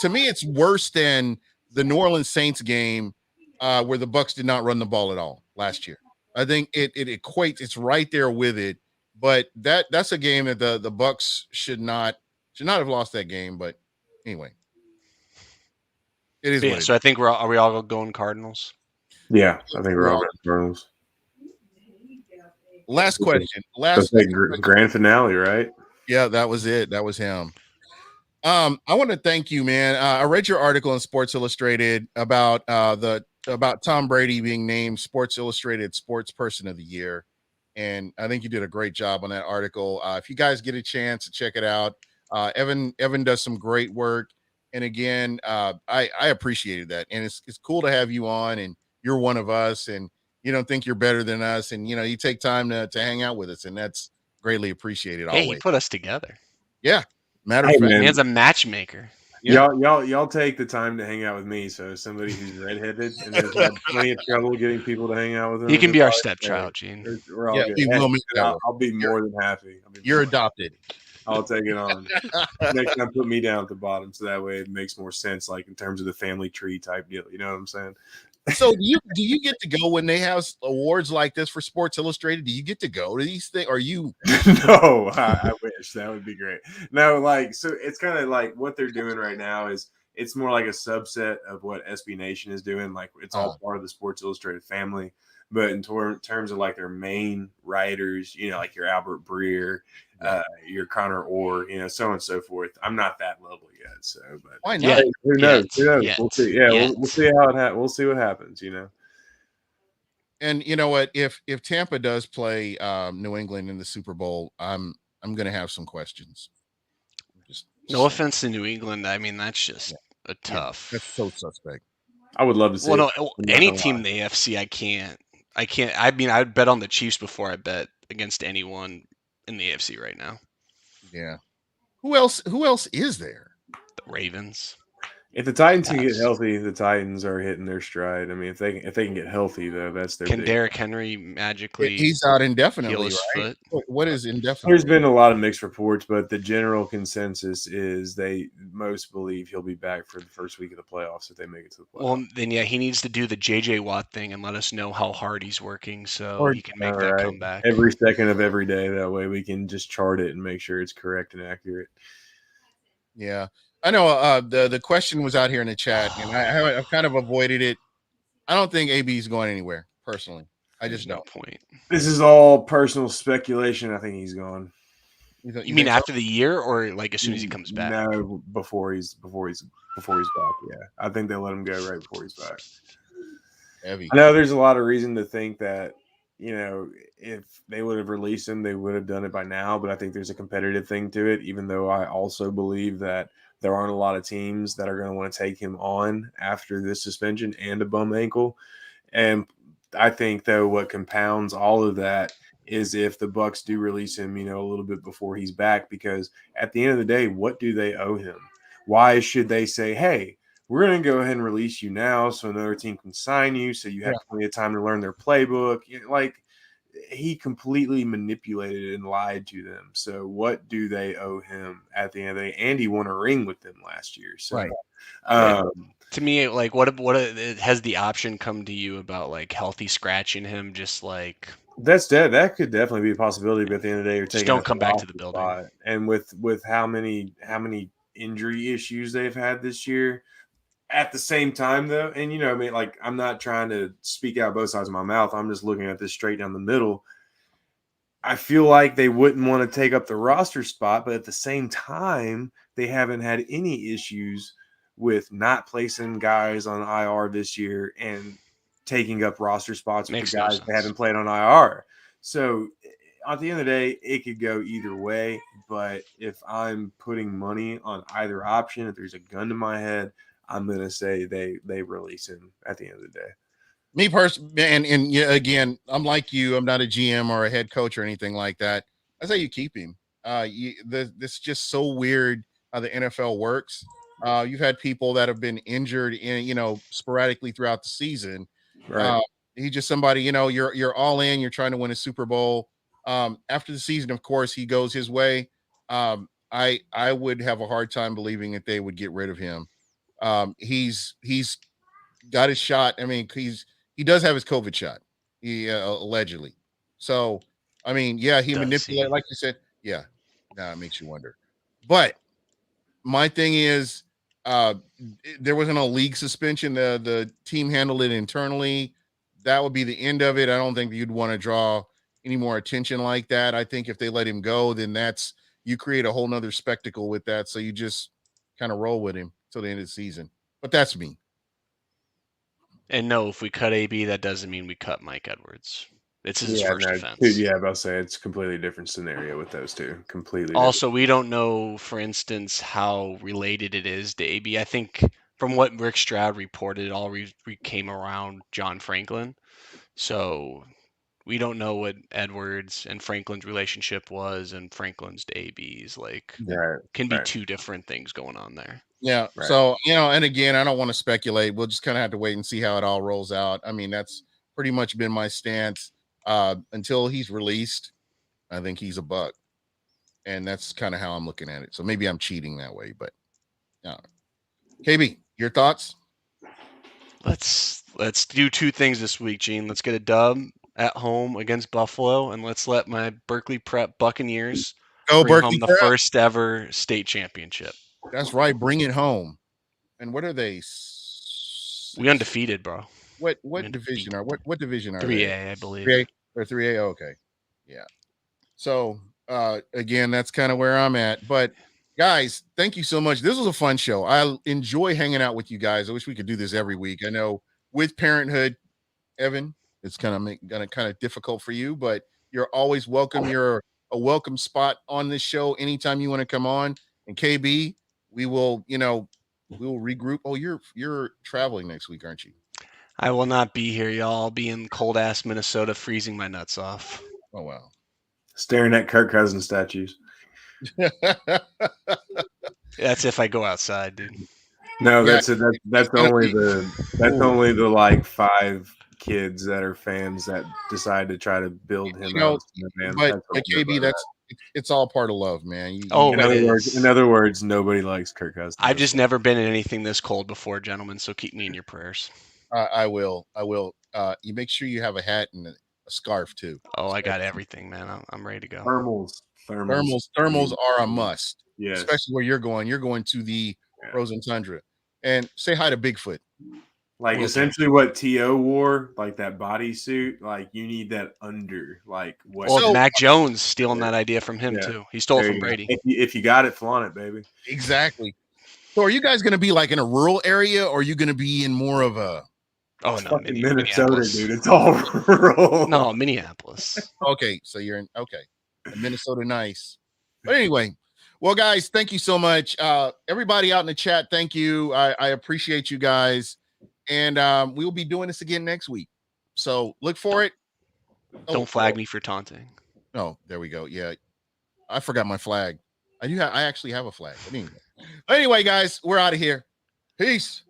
To me, it's worse than the New Orleans Saints game. Where the Bucs did not run the ball at all last year. I think it equates. It's right there with it. But that's a game that the Bucs should not have lost that game. But anyway, it is. Yeah, so I think are we all going Cardinals? Yeah, I think we're all going Cardinals. Last question. Grand finale, right? Yeah, that was it. That was him. I want to thank you, man. I read your article in Sports Illustrated about Tom Brady being named Sports Illustrated Sports Person of the Year. And I think you did a great job on that article. If you guys get a chance to check it out, Evan does some great work. And again, I appreciated that. And it's cool to have you on, and you're one of us, and you don't think you're better than us. And, you take time to hang out with us, and that's greatly appreciated. Hey, you put us together. Yeah. Matter of fact, man's a matchmaker. Yeah. Y'all take the time to hang out with me. So somebody who's redheaded and has had plenty of trouble getting people to hang out with him. He can be our stepchild, Gene. We're all good. I'll be more than happy. You're adopted. I'll take it on. Next time, put me down at the bottom, so that way it makes more sense, like in terms of the family tree type deal. You know what I'm saying? So do you get to go when they have awards like this for Sports Illustrated? Do you get to go to these things? Are you? No, I wish. That would be great. No, so it's kind of like what they're doing right now is it's more like a subset of what SB Nation is doing. Like it's all part of the Sports Illustrated family. But in terms of like their main writers, like your Albert Breer, your Connor Orr, so on and so forth. I'm not that level yet. So, but why not? Who knows? Who knows? We'll see. Yeah, we'll see how we'll see what happens. And you know what? If Tampa does play New England in the Super Bowl, I'm gonna have some questions. Just No saying. offense to New England. I mean, that's Yeah, just a yeah, that's so tough. suspect. I would love to see Well, it. no, I'm not any gonna team lie. in the AFC, I can't. I can't. I mean, I'd bet on the Chiefs before I bet against anyone in the AFC right now. Yeah. Who else is there? The Ravens. If the Titans can get Pass. healthy, the Titans are hitting their stride. I mean, if they can get healthy though, that's their Can big. Derrick Henry magically He's out heal indefinitely, his right? foot? What is There's indefinitely? been a lot of mixed reports, but the general consensus is they most believe he'll be back for the first week of the playoffs if they make it to the playoffs. Well, then yeah, he needs to do the JJ Watt thing and let us know how hard he's working so Or he can All make that right, comeback. every second of every day. That way we can just chart it and make sure it's correct and accurate. yeah, I know. The question was out here in the chat, and I've kind of avoided it. I don't think AB is going anywhere personally. I There's just no don't. point. This is all personal speculation. I think he's gone. You You mean think so? after the year or like as soon as he comes back? No, before he's back. Yeah, I think they let him go right before he's back. Heavy. I know there's a lot of reason to think that, if they would have released him, they would have done it by now. But I think there's a competitive thing to it, even though I also believe that there aren't a lot of teams that are going to want to take him on after this suspension and a bum ankle. And I think, though, what compounds all of that is if the Bucs do release him, a little bit before he's back, because at the end of the day, what do they owe him? Why should they say, hey, we're going to go ahead and release you now so another team can sign you so you have Yeah. plenty of time to learn their playbook? Like, he completely manipulated and lied to them. So what do they owe him at the end of the day? And he won a ring with them last year. So, Right. To me, like what has the option come to you about like healthy scratching him? Just like that's dead. That could definitely be a possibility, but at the end of the day, you're just taking don't out come the back to the roster building. spot. And with how many injury issues they've had this year, at the same time though, and I mean, like, I'm not trying to speak out both sides of my mouth. I'm just looking at this straight down the middle. I feel like they wouldn't want to take up the roster spot, but at the same time, they haven't had any issues with not placing guys on IR this year and taking up roster spots with Makes the no guys that sense. haven't played on IR. So at the end of the day, it could go either way. But if I'm putting money on either option, if there's a gun to my head, I'm gonna say they release him at the end of the day. Me personally, and yeah, again, I'm like you. I'm not a GM or a head coach or anything like that. I say you keep him. This is just so weird how the NFL works. You've had people that have been injured sporadically throughout the season. Right. Uh, he's just somebody, you're all in. You're trying to win a Super Bowl. After the season, of course, he goes his way. I would have a hard time believing that they would get rid of him. He's got his shot. I mean, he does have his COVID shot. He allegedly. So, I mean, yeah, he Does manipulated, he? like you said. Yeah, it makes you wonder. But my thing is, there wasn't a league suspension. The team handled it internally. That would be the end of it. I don't think you'd want to draw any more attention like that. I think if they let him go, then you create a whole nother spectacle with that. So you just kind of roll with him till the end of the season. But that's me. And no, if we cut AB, that doesn't mean we cut Mike Edwards. It's his Yeah, first no, offense. yeah, I'll say it's a completely different scenario with those two. Completely different. Also, we don't know, for instance, how related it is to AB. I think from what Rick Stroud reported, it all came around John Franklin. So we don't know what Edwards and Franklin's relationship was, and Franklin's to AB's. Like, Right. can be Right. two different things going on there. Yeah. Right. So, and again, I don't want to speculate. We'll just kind of have to wait and see how it all rolls out. I mean, that's pretty much been my stance until he's released. I think he's a Buck. And that's kind of how I'm looking at it. So maybe I'm cheating that way, but yeah. KB, your thoughts? Let's do two things this week, Gene. Let's get a dub at home against Buffalo, and let's let my Berkeley Prep Buccaneers Go bring Berkeley home the Prep. first ever state championship. That's right. Bring it home. And what are they? We undefeated, bro. What division are what division are 3A, they? I believe. 3A or 3A? Okay. Yeah. So again, that's kind of where I'm at. But guys, thank you so much. This was a fun show. I enjoy hanging out with you guys. I wish we could do this every week. I know with parenthood, Evan, it's gonna kind of difficult for you, but you're always welcome. You're a welcome spot on this show anytime you want to come on. And KB, we will regroup. Oh, you're traveling next week, aren't you? I will not be here, y'all. I'll be in cold ass Minnesota, freezing my nuts off. Oh wow. Staring at Kirk Cousins statues. That's if I go outside, dude. No, Yeah, that's only the like 5 kids that are fans that decide to try to build him out. But KB, it's all part of love, man. In other words, nobody likes Kirk Cousins. I've just never been in anything this cold before, gentlemen. So keep me in your prayers. I will. You make sure you have a hat and a scarf too. Oh, I got everything, man. I'm ready to go. Thermals are a must. Yes. Especially where you're going. You're going to the frozen tundra. And say hi to Bigfoot. Like essentially what T.O. wore, like that bodysuit, like you need that under, like what? Well, Mac Jones stealing that idea from him too. He stole it from Brady. If you got it, flaunt it, baby. Exactly. So are you guys going to be like in a rural area, or are you going to be in more of a? Oh no, Minnesota, dude. It's all rural. No, Minneapolis. Okay, so you're in Minnesota, nice. But anyway, well, guys, thank you so much. Everybody out in the chat, thank you. I appreciate you guys. And we will be doing this again next week. So look for it. Don't flag me for taunting. Oh, there we go. Yeah. I forgot my flag. I actually have a flag. But anyway, guys, we're out of here. Peace.